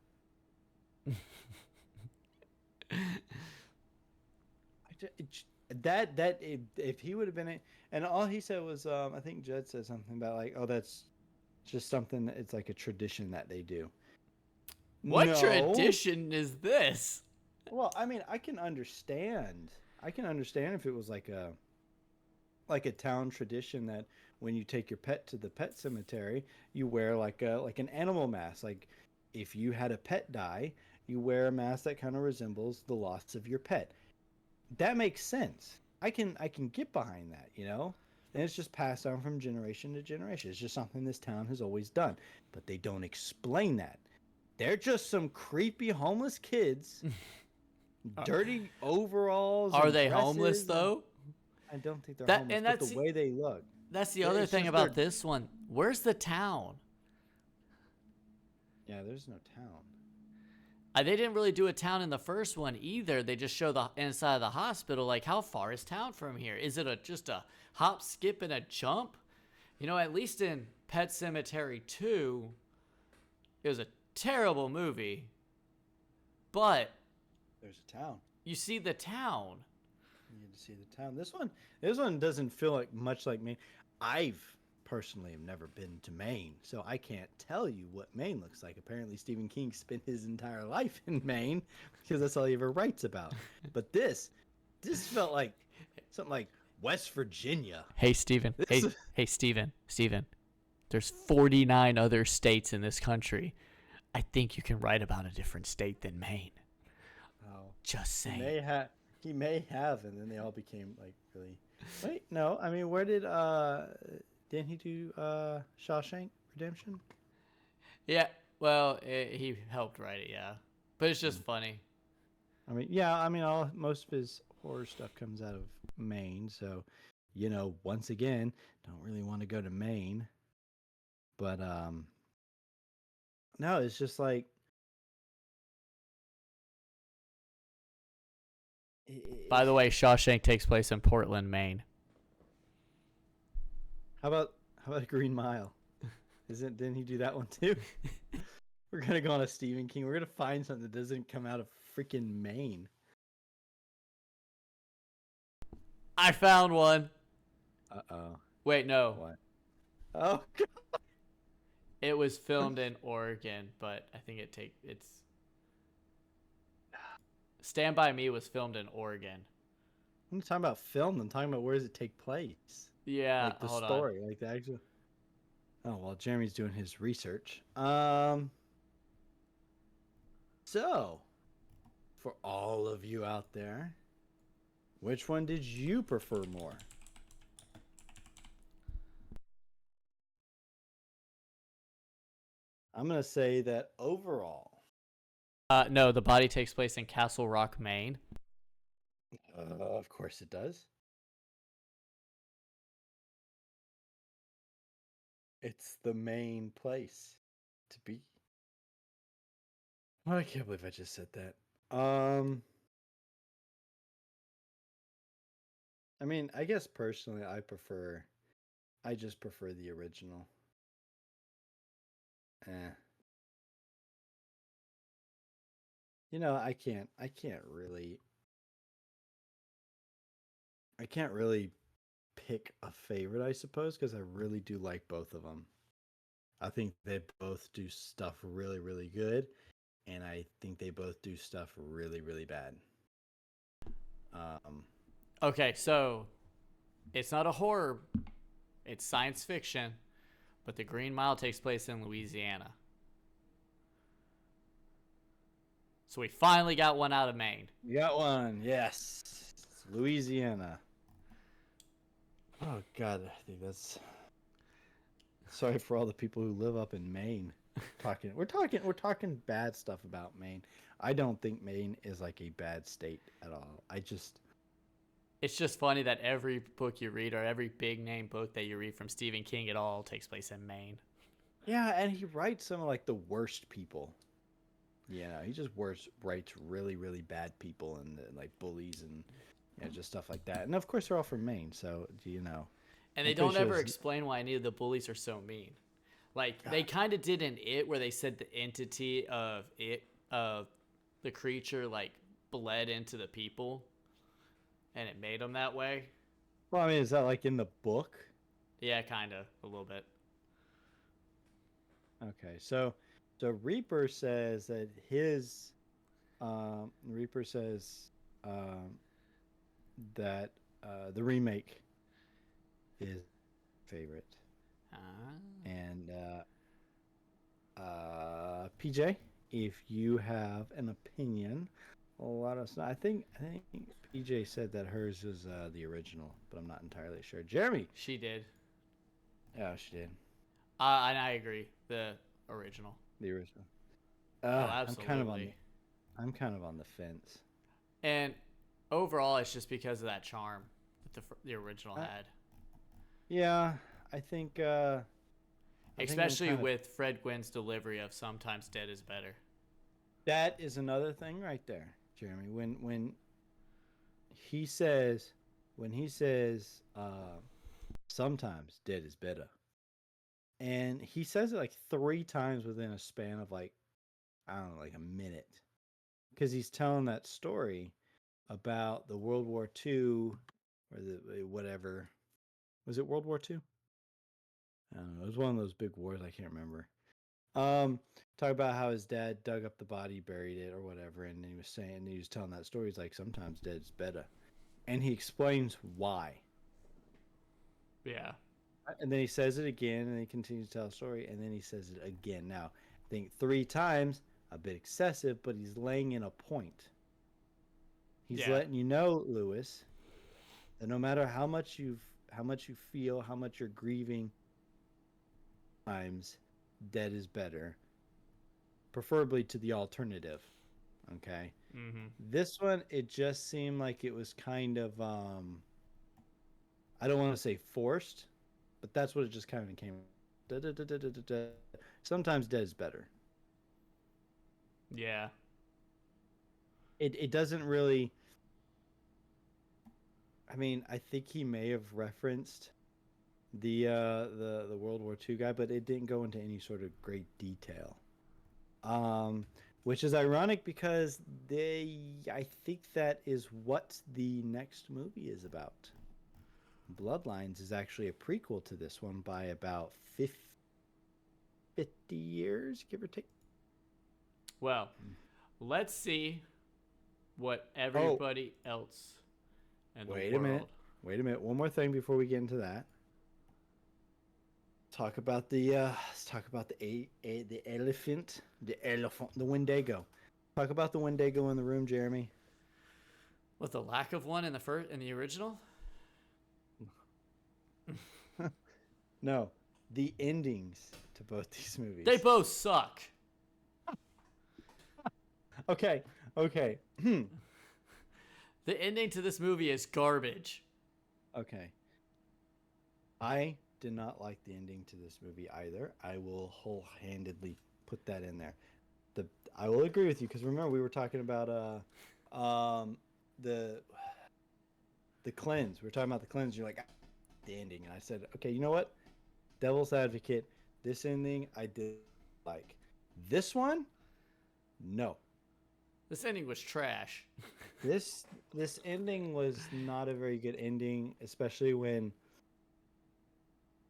Speaker 2: That if he would have been and all he said was, I think Judd said something about like, oh, that's just something that it's like a tradition that they do.
Speaker 1: What
Speaker 2: No.
Speaker 1: tradition is this?
Speaker 2: Well, I mean, I can understand if it was like a town tradition that when you take your pet to the pet cemetery, you wear like an animal mask. Like if you had a pet die, you wear a mask that kind of resembles the loss of your pet. That makes sense. I can get behind that, you know? And it's just passed down from generation to generation. It's just something this town has always done. But they don't explain that. They're just some creepy homeless kids, dirty overalls
Speaker 1: Are
Speaker 2: and
Speaker 1: they homeless
Speaker 2: dresses.
Speaker 1: though?
Speaker 2: I don't think they're
Speaker 1: That
Speaker 2: homeless,
Speaker 1: and
Speaker 2: but the way they look.
Speaker 1: that's the other
Speaker 2: It's
Speaker 1: thing
Speaker 2: just
Speaker 1: about
Speaker 2: their
Speaker 1: this one. Where's the town?
Speaker 2: Yeah, there's no town.
Speaker 1: They didn't really do a town in the first one either. They just show the inside of the hospital. Like, how far is town from here? Is it just a hop, skip, and a jump? You know, at least in Pet Sematary 2, it was a terrible movie, but
Speaker 2: There's a town.
Speaker 1: you see the town.
Speaker 2: You get to see the town. This one doesn't feel like much like Maine. I've personally have never been to Maine, so I can't tell you what Maine looks like. Apparently, Stephen King spent his entire life in Maine because that's all he ever writes about. But this felt like something like West Virginia.
Speaker 1: Hey, Steven.
Speaker 2: This is,
Speaker 1: Hey, Steven. Steven. There's 49 other states in this country. I think you can write about a different state than Maine.
Speaker 2: oh,
Speaker 1: Just
Speaker 2: he
Speaker 1: saying.
Speaker 2: may have, and then they all became like really. Wait, no. I mean, where didn't he do Shawshank Redemption?
Speaker 1: Yeah, well, he helped write it, yeah. But it's just funny.
Speaker 2: I mean, yeah. I mean, most of his horror stuff comes out of Maine, so once again, don't really want to go to Maine, but no, it's just like
Speaker 1: By the way, Shawshank takes place in Portland, Maine.
Speaker 2: how about Green Mile? Didn't he do that one too? We're gonna go on a Stephen King. We're gonna find something that doesn't come out of freaking Maine.
Speaker 1: I found one.
Speaker 2: Uh-oh.
Speaker 1: Wait, no.
Speaker 2: What? Oh, God.
Speaker 1: It was filmed in Oregon, but I think it's Stand By Me was filmed in Oregon.
Speaker 2: I'm not talking about film. I'm talking about where does it take place?
Speaker 1: Yeah,
Speaker 2: Like the
Speaker 1: hold on.
Speaker 2: story, like the actual. Oh, well, Jeremy's doing his research. So, for all of you out there, which one did you prefer more? I'm gonna say that overall.
Speaker 1: No, the body takes place in Castle Rock, Maine.
Speaker 2: Of course it does. It's the main place to be. Oh, I can't believe I just said that. I mean, I guess personally, I just prefer the original. Eh. I can't really pick a favorite, I suppose, because I really do like both of them. I think they both do stuff really, really good, and I think they both do stuff really, really bad. Um,
Speaker 1: Okay, so it's not a horror, it's science fiction, but the Green Mile takes place in Louisiana. So we finally got one out of Maine.
Speaker 2: you got one, yes, it's Louisiana. Oh God, I think that's. Sorry for all the people who live up in Maine. We're talking bad stuff about Maine. I don't think Maine is like a bad state at all.
Speaker 1: It's just funny that every book you read or every big name book that you read from Stephen King, it all takes place in Maine.
Speaker 2: Yeah, and he writes some of like the worst people. He just writes really, really bad people and like bullies and just stuff like that. And of course, they're all from Maine, so
Speaker 1: And
Speaker 2: I'm
Speaker 1: they
Speaker 2: pretty
Speaker 1: don't
Speaker 2: sure
Speaker 1: ever
Speaker 2: it's-
Speaker 1: explain why any of the bullies are so mean. Like they kind of did in It, where they said the entity of the creature like bled into the people, and it made them that way.
Speaker 2: Well, I mean, is that like in the book?
Speaker 1: Yeah, kind of a little bit.
Speaker 2: Okay, so Reaper says um, that the remake is favorite,
Speaker 1: Ah.
Speaker 2: and PJ, if you have an opinion, let us know. I think PJ said that hers was the original, but I'm not entirely sure. Jeremy,
Speaker 1: She did.
Speaker 2: yeah, she did
Speaker 1: And I agree. The original.
Speaker 2: the original.
Speaker 1: Oh,
Speaker 2: I'm kind of on
Speaker 1: absolutely.
Speaker 2: the fence.
Speaker 1: And overall, it's just because of that charm that the original
Speaker 2: Uh,
Speaker 1: had.
Speaker 2: yeah, I think I'm
Speaker 1: Especially
Speaker 2: kind of.
Speaker 1: with Fred Gwynn's delivery of "Sometimes dead is better."
Speaker 2: That is another thing right there, Jeremy. When he says sometimes dead is better, and he says it like 3 times within a span of like, I don't know, like a minute, because he's telling that story about the World War II or the whatever, was it World War II? I don't know. It was one of those big wars. I can't remember. Um, Talk about how his dad dug up the body, buried it, or whatever, and he was telling that story. He's like, sometimes dead's better, and he explains why.
Speaker 1: Yeah.
Speaker 2: And then he says it again, and he continues to tell the story, and then he says it again. Now, I think 3 times, a bit excessive, but he's laying in a point. He's
Speaker 1: Yeah.
Speaker 2: letting you know, Lewis, that no matter how much you feel, how much you're grieving, times dead is better, preferably to the alternative. Okay.
Speaker 1: Mm-hmm.
Speaker 2: This one, it just seemed like it was kind of I don't want to say forced, but that's what it just kind of came. Da, da, da, da, da, da. Sometimes dead is better.
Speaker 1: Yeah.
Speaker 2: It doesn't really. I mean, I think he may have referenced the World War II guy, but it didn't go into any sort of great detail. Um, which is ironic because I think that is what the next movie is about. Bloodlines is actually a prequel to this one by about 50 years, give or take.
Speaker 1: Well, let's see what
Speaker 2: Oh,
Speaker 1: everybody else in the
Speaker 2: wait a minute.
Speaker 1: world.
Speaker 2: Wait a minute. One more thing before we get into that. Let's talk about the elephant, the Wendigo. Talk about the Wendigo in the room, Jeremy.
Speaker 1: With the lack of one in the original?
Speaker 2: No, the endings to both these
Speaker 1: They
Speaker 2: movies.
Speaker 1: both suck.
Speaker 2: Okay, okay,
Speaker 1: The ending to this movie is garbage.
Speaker 2: okay. I did not like the ending to this movie either. I will whole-handedly put that in there. The I will agree with you because remember we were talking about um the the cleanse. We were talking about the cleanse. You're like, "Ah, the ending," and I said, okay, you know what? Devil's advocate. This ending I did like. This one, no.
Speaker 1: This ending was trash.
Speaker 2: This ending was not a very good ending, especially when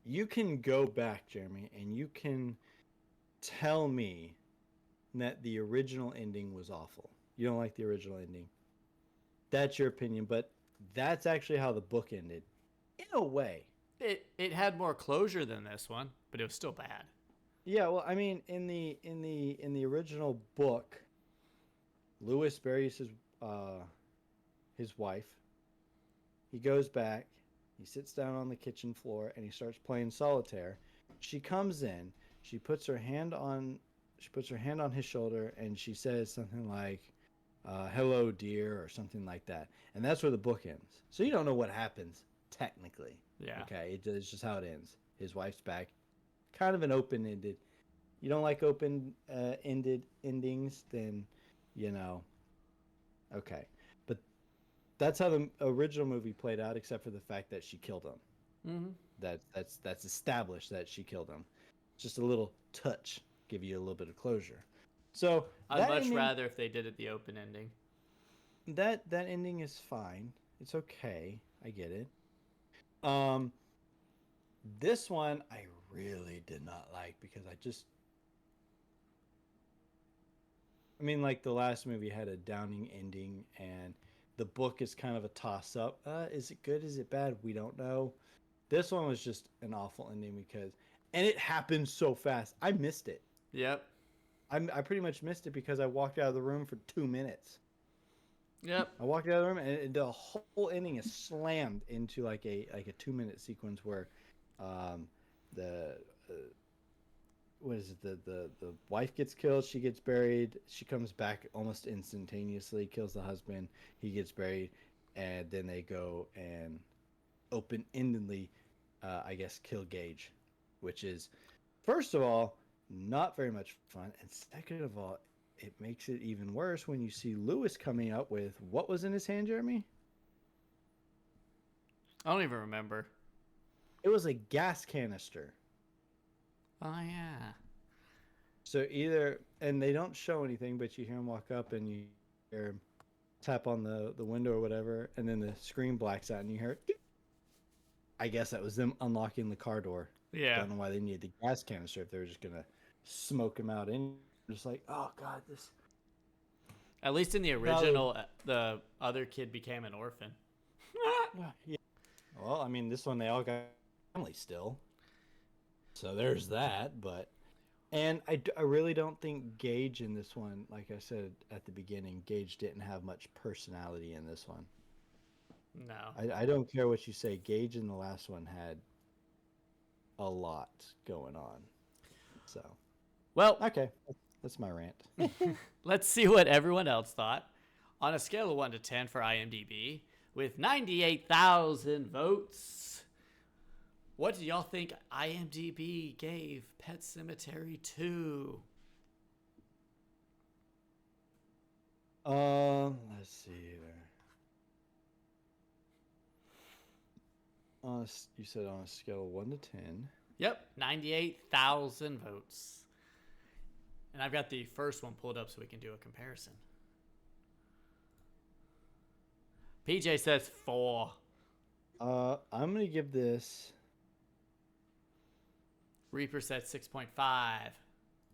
Speaker 2: you can go back, Jeremy, and you can tell me that the original ending was awful. You don't like the original ending. That's your opinion, but that's actually how the book ended. In a way.
Speaker 1: It had more closure than this one, but it was still bad.
Speaker 2: Yeah, well, I mean, in the original book, Lewis buries his wife. He goes back, he sits down on the kitchen floor and he starts playing solitaire. She comes in, she puts her hand on his shoulder and she says something like hello dear or something like that. And that's where the book ends. So you don't know what happens technically.
Speaker 1: Yeah.
Speaker 2: Okay, it's just how it ends. His wife's back. Kind of an open-ended. You don't like open-ended endings, then you know, okay. But that's how the original movie played out, except for the fact that she killed him.
Speaker 1: Mm-hmm.
Speaker 2: That's established that she killed him. Just a little touch, give you a little bit of closure. So
Speaker 1: I'd
Speaker 2: that
Speaker 1: much
Speaker 2: ending,
Speaker 1: rather if they did it the open ending.
Speaker 2: that ending is fine. It's okay. I get it. Um, this one I really did not like because I mean, like the last movie had a downing ending, and the book is kind of a toss up. Is it good? Is it bad? We don't know. This one was just an awful ending and it happened so fast. I missed it.
Speaker 1: Yep.
Speaker 2: I pretty much missed it because I walked out of the room for 2 minutes.
Speaker 1: Yep.
Speaker 2: I walked out of the room and the whole ending is slammed into like a 2 minute sequence where, the what is it, the wife gets killed, she gets buried, she comes back almost instantaneously, kills the husband, he gets buried, and then they go and open-endedly, I guess, kill Gage, which is, first of all, not very much fun, and second of all, it makes it even worse when you see Lewis coming up with what was in his hand, Jeremy?
Speaker 1: I don't even remember.
Speaker 2: It was a gas canister.
Speaker 1: Oh yeah.
Speaker 2: So either, and they don't show anything, but you hear him walk up and you hear him tap on the window or whatever, and then the screen blacks out and you hear it. I guess that was them unlocking the car door.
Speaker 1: Yeah.
Speaker 2: Don't know why they needed the gas canister if they were just gonna smoke him out in. Just like, oh god, this.
Speaker 1: At least in the original, the other kid became an orphan.
Speaker 2: Yeah. Well, I mean, this one they all got family still. So there's that, but. And I really don't think Gage in this one, like I said at the beginning, Gage didn't have much personality in this one.
Speaker 1: No.
Speaker 2: I don't care what you say. Gage in the last one had a lot going on. So,
Speaker 1: Well,
Speaker 2: okay, that's my rant.
Speaker 1: let's see what everyone else thought. On a scale of 1 to 10 for IMDb, with 98,000 votes, what do y'all think IMDb gave Pet Sematary 2?
Speaker 2: Let's see here. You said on a scale of 1 to 10.
Speaker 1: Yep, 98,000 votes. And I've got the first one pulled up so we can do a comparison. PJ says 4.
Speaker 2: I'm gonna give this.
Speaker 1: Reaper said 6.5.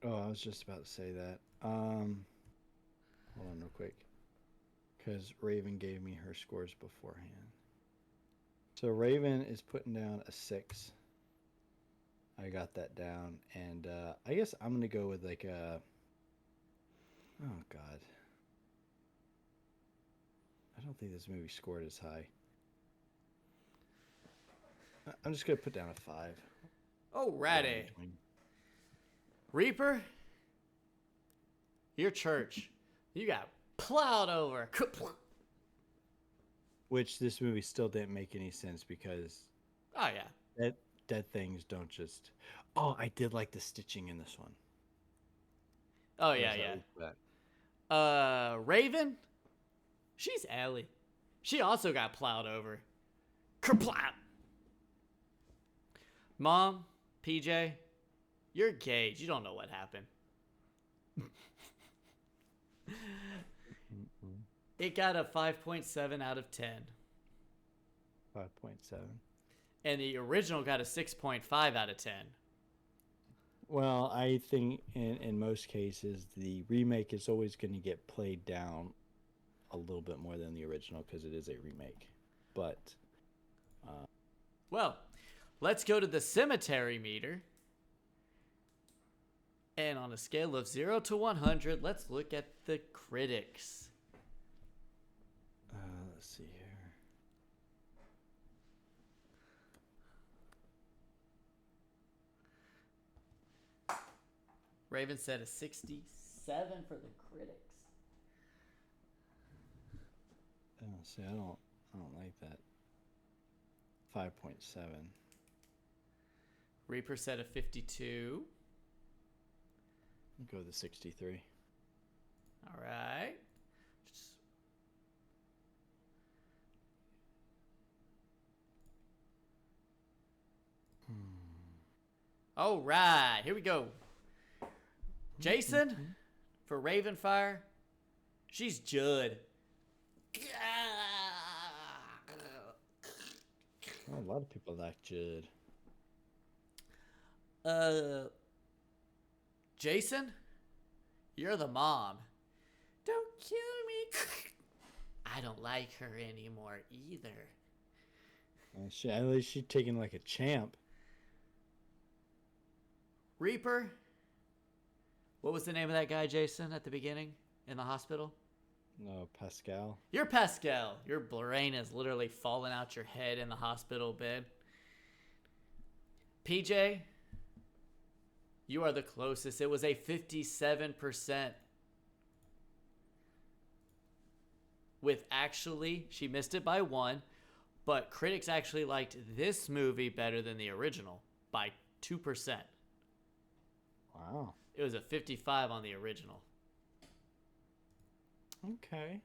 Speaker 2: Oh, I was just about to say that. Hold on real quick. Because Raven gave me her scores beforehand. So Raven is putting down a 6. I got that down. And I guess I'm going to go with like a... Oh, God. I don't think this movie scored as high. I'm just going to put down a 5.
Speaker 1: Alrighty. Reaper, your church, you got plowed over.
Speaker 2: Which this movie still didn't make any sense because
Speaker 1: Oh, yeah.
Speaker 2: dead things don't just... Oh, I did like the stitching in this one.
Speaker 1: Oh, yeah, yeah. Raven, she's Ellie. She also got plowed over. Kerplap. Mom, PJ, you're Gage. You don't know what happened. It got a 5.7 out of 10.
Speaker 2: 5.7.
Speaker 1: And the original got a 6.5 out of 10.
Speaker 2: Well, I think in most cases, the remake is always going to get played down a little bit more than the original because it is a remake. But...
Speaker 1: Well, let's go to the Sematary meter. And on a scale of 0 to 100, let's look at the critics.
Speaker 2: let's see here.
Speaker 1: Raven said a 67 for the critics.
Speaker 2: Oh, see, I don't like that. 5.7.
Speaker 1: Reaper said a 52.
Speaker 2: Go with the 63.
Speaker 1: All right. All right, here we go. Jason for Ravenfire. She's Judd.
Speaker 2: Oh, a lot of people like Judd.
Speaker 1: Jason, you're the mom. Don't kill me. I don't like her anymore either.
Speaker 2: At least she's taking like a champ.
Speaker 1: Reaper, What was the name of that guy, Jason, at the beginning in the hospital?
Speaker 2: No, Pascal.
Speaker 1: You're Pascal. Your brain is literally falling out your head in the hospital bed. PJ, you are the closest. It was a 57%. With actually, she missed it by 1, but critics actually liked this movie better than the original by 2%.
Speaker 2: Wow.
Speaker 1: It was a 55 on the original.
Speaker 2: Okay.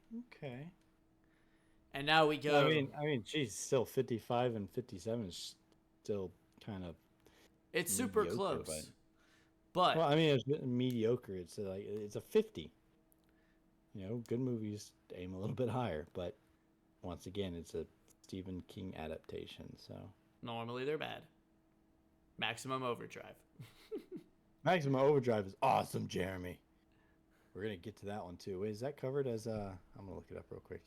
Speaker 1: And now we go.
Speaker 2: I mean, geez, still 55 and 57 is still kind of
Speaker 1: It's super
Speaker 2: mediocre,
Speaker 1: close. But
Speaker 2: well, I mean, it's mediocre. It's like it's a 50. You know, good movies aim a little bit higher, but once again, it's a Stephen King adaptation, so
Speaker 1: normally they're bad. Maximum Overdrive.
Speaker 2: Maximum Overdrive is awesome, Jeremy. We're gonna get to that one too. Wait, is that covered as I'm gonna look it up real quick.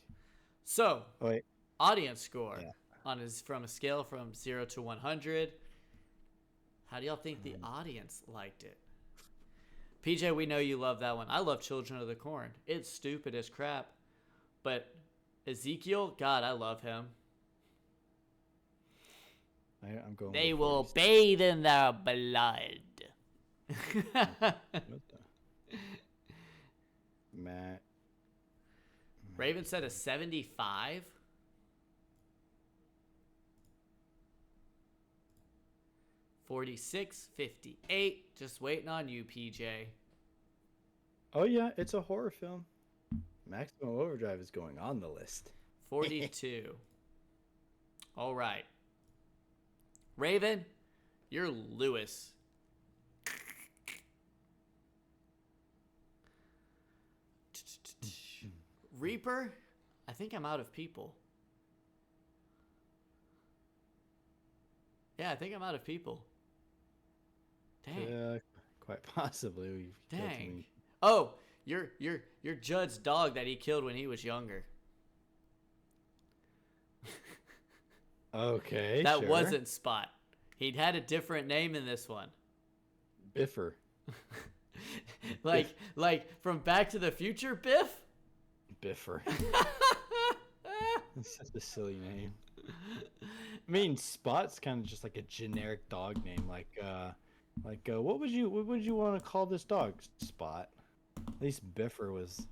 Speaker 1: So,
Speaker 2: Oh wait,
Speaker 1: audience score
Speaker 2: Yeah.
Speaker 1: on his from a scale from 0 to 100. How do y'all think the audience liked it? PJ, we know you love that one. I love Children of the Corn. It's stupid as crap. But Ezekiel, God, I love him.
Speaker 2: I'm going.
Speaker 1: They
Speaker 2: with
Speaker 1: will
Speaker 2: 40.
Speaker 1: bathe in their blood.
Speaker 2: What the? Matt.
Speaker 1: Raven said a 75. $46.58. Just waiting on you, PJ.
Speaker 2: Oh yeah, it's a horror film. Maximum Overdrive is going on the list.
Speaker 1: 42. All right. Raven, you're Lewis. Reaper, I think I'm out of people. Yeah, I think I'm out of people. Dang.
Speaker 2: Yeah, quite possibly. We've got too
Speaker 1: Dang.
Speaker 2: many-
Speaker 1: Oh, you're Judd's dog that he killed when he was younger.
Speaker 2: Okay,
Speaker 1: That
Speaker 2: sure.
Speaker 1: wasn't Spot. He'd had a different name in this one.
Speaker 2: Biffer.
Speaker 1: like from Back to the Future, Biff?
Speaker 2: Biffer. That's such a silly name. I mean, Spot's kind of just like a generic dog name. What would you want to call this dog? Spot. At least Biffer was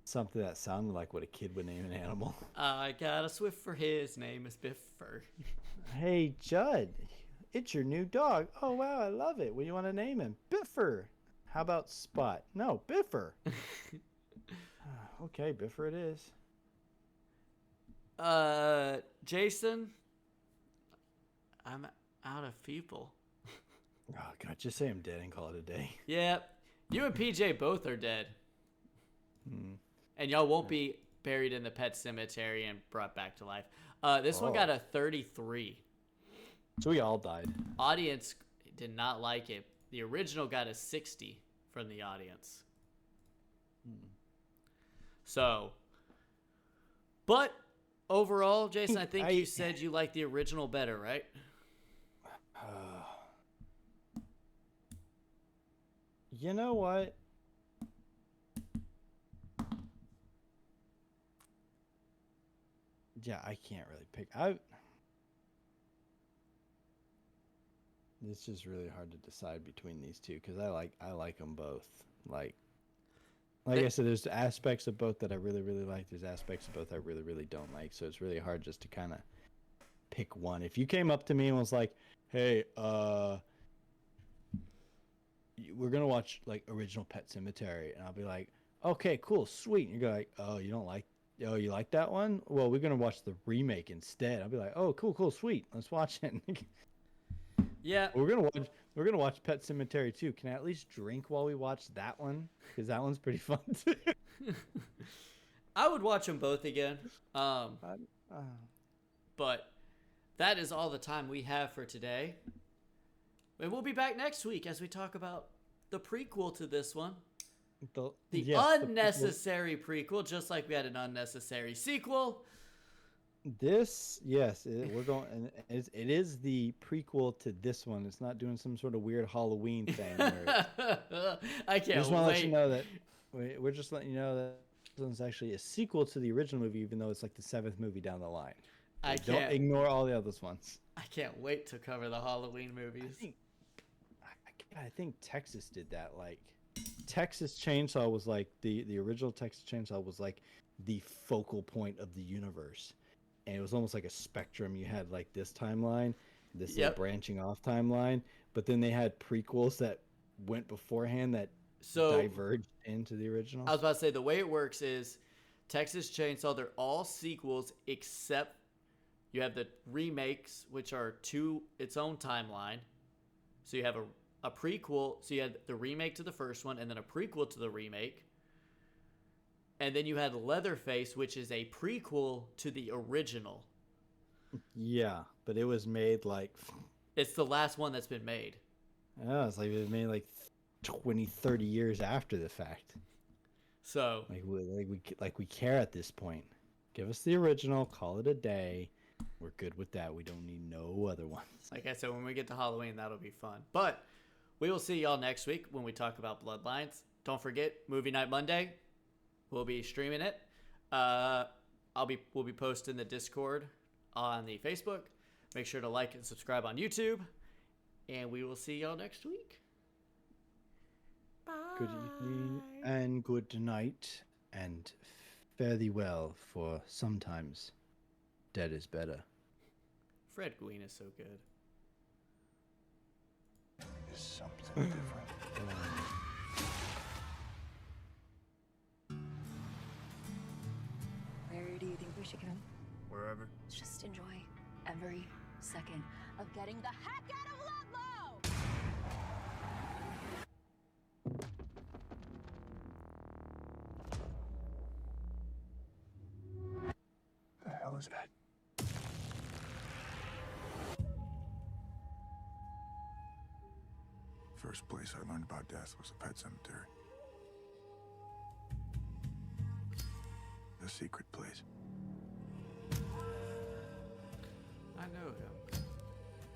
Speaker 2: something that sounded like what a kid would name an animal.
Speaker 1: I got a Swift for his name is Biffer.
Speaker 2: Hey, Judd, it's your new dog. Oh wow, I love it. What do you want to name him? Biffer. How about Spot? No, Biffer. Okay, Biffer it is.
Speaker 1: Jason, I'm out of people.
Speaker 2: Oh god, just say I'm dead and call it a day.
Speaker 1: Yep. You and PJ both are dead.
Speaker 2: Hmm.
Speaker 1: And y'all won't be buried in the Pet Cemetery and brought back to life. This one
Speaker 2: Oh.
Speaker 1: got a 33.
Speaker 2: So we all died.
Speaker 1: Audience did not like it. The original got a 60 from the audience. So, but overall, Jason, I think you said you liked the original better, right?
Speaker 2: You know what? Yeah, I can't really pick. It's just really hard to decide between these two because I like them both. Like I said, there's aspects of both that I really like. There's aspects of both I really don't like. So it's really hard just to kind of pick one. If you came up to me and was like, "Hey, we're gonna watch like original Pet Semetary," and I'll be like, "Okay, cool, sweet." And you're like, "Oh, you like that one? Well, we're gonna watch the remake instead." I'll be like, "Oh, cool, sweet. Let's watch it."
Speaker 1: Yeah.
Speaker 2: We're gonna watch Pet Sematary too. Can I at least drink while we watch that one? Because that one's pretty fun too.
Speaker 1: I would watch them both again. But that is all the time we have for today. And we'll be back next week as we talk about the prequel to this one. The unnecessary prequel, just like we had an unnecessary sequel.
Speaker 2: This, yes, we're going, and it is the prequel to this one. It's not doing some sort of weird Halloween thing. Where
Speaker 1: I
Speaker 2: we
Speaker 1: can't
Speaker 2: just want to let you
Speaker 1: wait.
Speaker 2: know that we're just letting you know that this one's actually a sequel to the original movie, even though it's like the seventh movie down the line.
Speaker 1: I
Speaker 2: Don't
Speaker 1: can't.
Speaker 2: ignore all the other ones.
Speaker 1: I can't wait to cover the Halloween
Speaker 2: I
Speaker 1: movies.
Speaker 2: think, I think Texas did that. Like, Texas Chainsaw was like the original Texas Chainsaw was like the focal point of the universe, and it was almost like a spectrum. You had like this timeline, this little
Speaker 1: Yep.
Speaker 2: branching off timeline, but then they had prequels that went beforehand that
Speaker 1: So
Speaker 2: diverged into the original.
Speaker 1: I was about to say the way it works is Texas Chainsaw. They're all sequels except you have the remakes, which are to its own timeline. So you have a prequel. So you had the remake to the first one, and then a prequel to the remake. And then you had Leatherface, which is a prequel to the original.
Speaker 2: Yeah, but it was made like,
Speaker 1: It's the last one that's been made.
Speaker 2: oh, it's like it was made like 20, 30 years after the fact.
Speaker 1: So
Speaker 2: Like we care at this point. Give us the original, call it a day. We're good with that. We don't need no other ones.
Speaker 1: like I said, when we get to Halloween, that'll be fun. But we will see y'all next week when we talk about Bloodlines. Don't forget, Movie Night Monday. We'll be streaming it. We'll be posting the Discord on the Facebook. Make sure to like and subscribe on YouTube. And we will see y'all next week. Bye.
Speaker 2: Good evening and good night, and fare thee well, for sometimes dead is better.
Speaker 1: Fred Gwynn is so good.
Speaker 3: Is something different.
Speaker 6: Where do you think we should go?
Speaker 3: Wherever.
Speaker 6: Just enjoy every second of getting the heck out of Ludlow!
Speaker 3: The hell is that? First place I learned about death was the Pet Semetary. The secret place.
Speaker 1: I know him.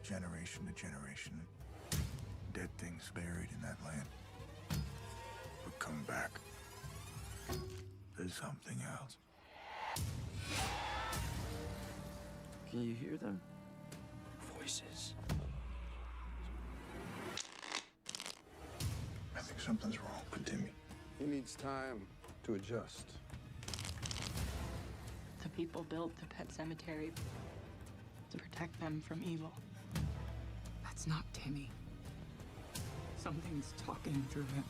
Speaker 3: Generation to generation. Dead things buried in that land. But come back. There's something else.
Speaker 4: Can you hear them? Voices.
Speaker 3: I think something's wrong with Timmy.
Speaker 7: He needs time to adjust.
Speaker 8: The people built the Pet Semetary to protect them from evil. That's not Timmy. Something's talking through him.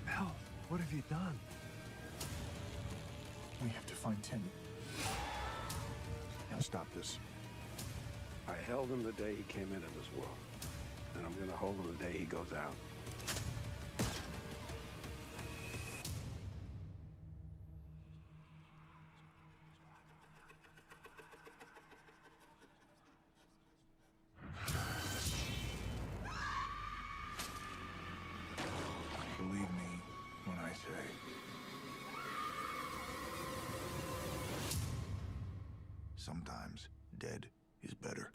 Speaker 7: Hell, what have you done?
Speaker 3: We have to find Timmy. Now stop this.
Speaker 7: I held him the day he came into this world. And I'm gonna hold him the day he goes out.
Speaker 3: Believe me when I say sometimes dead is better.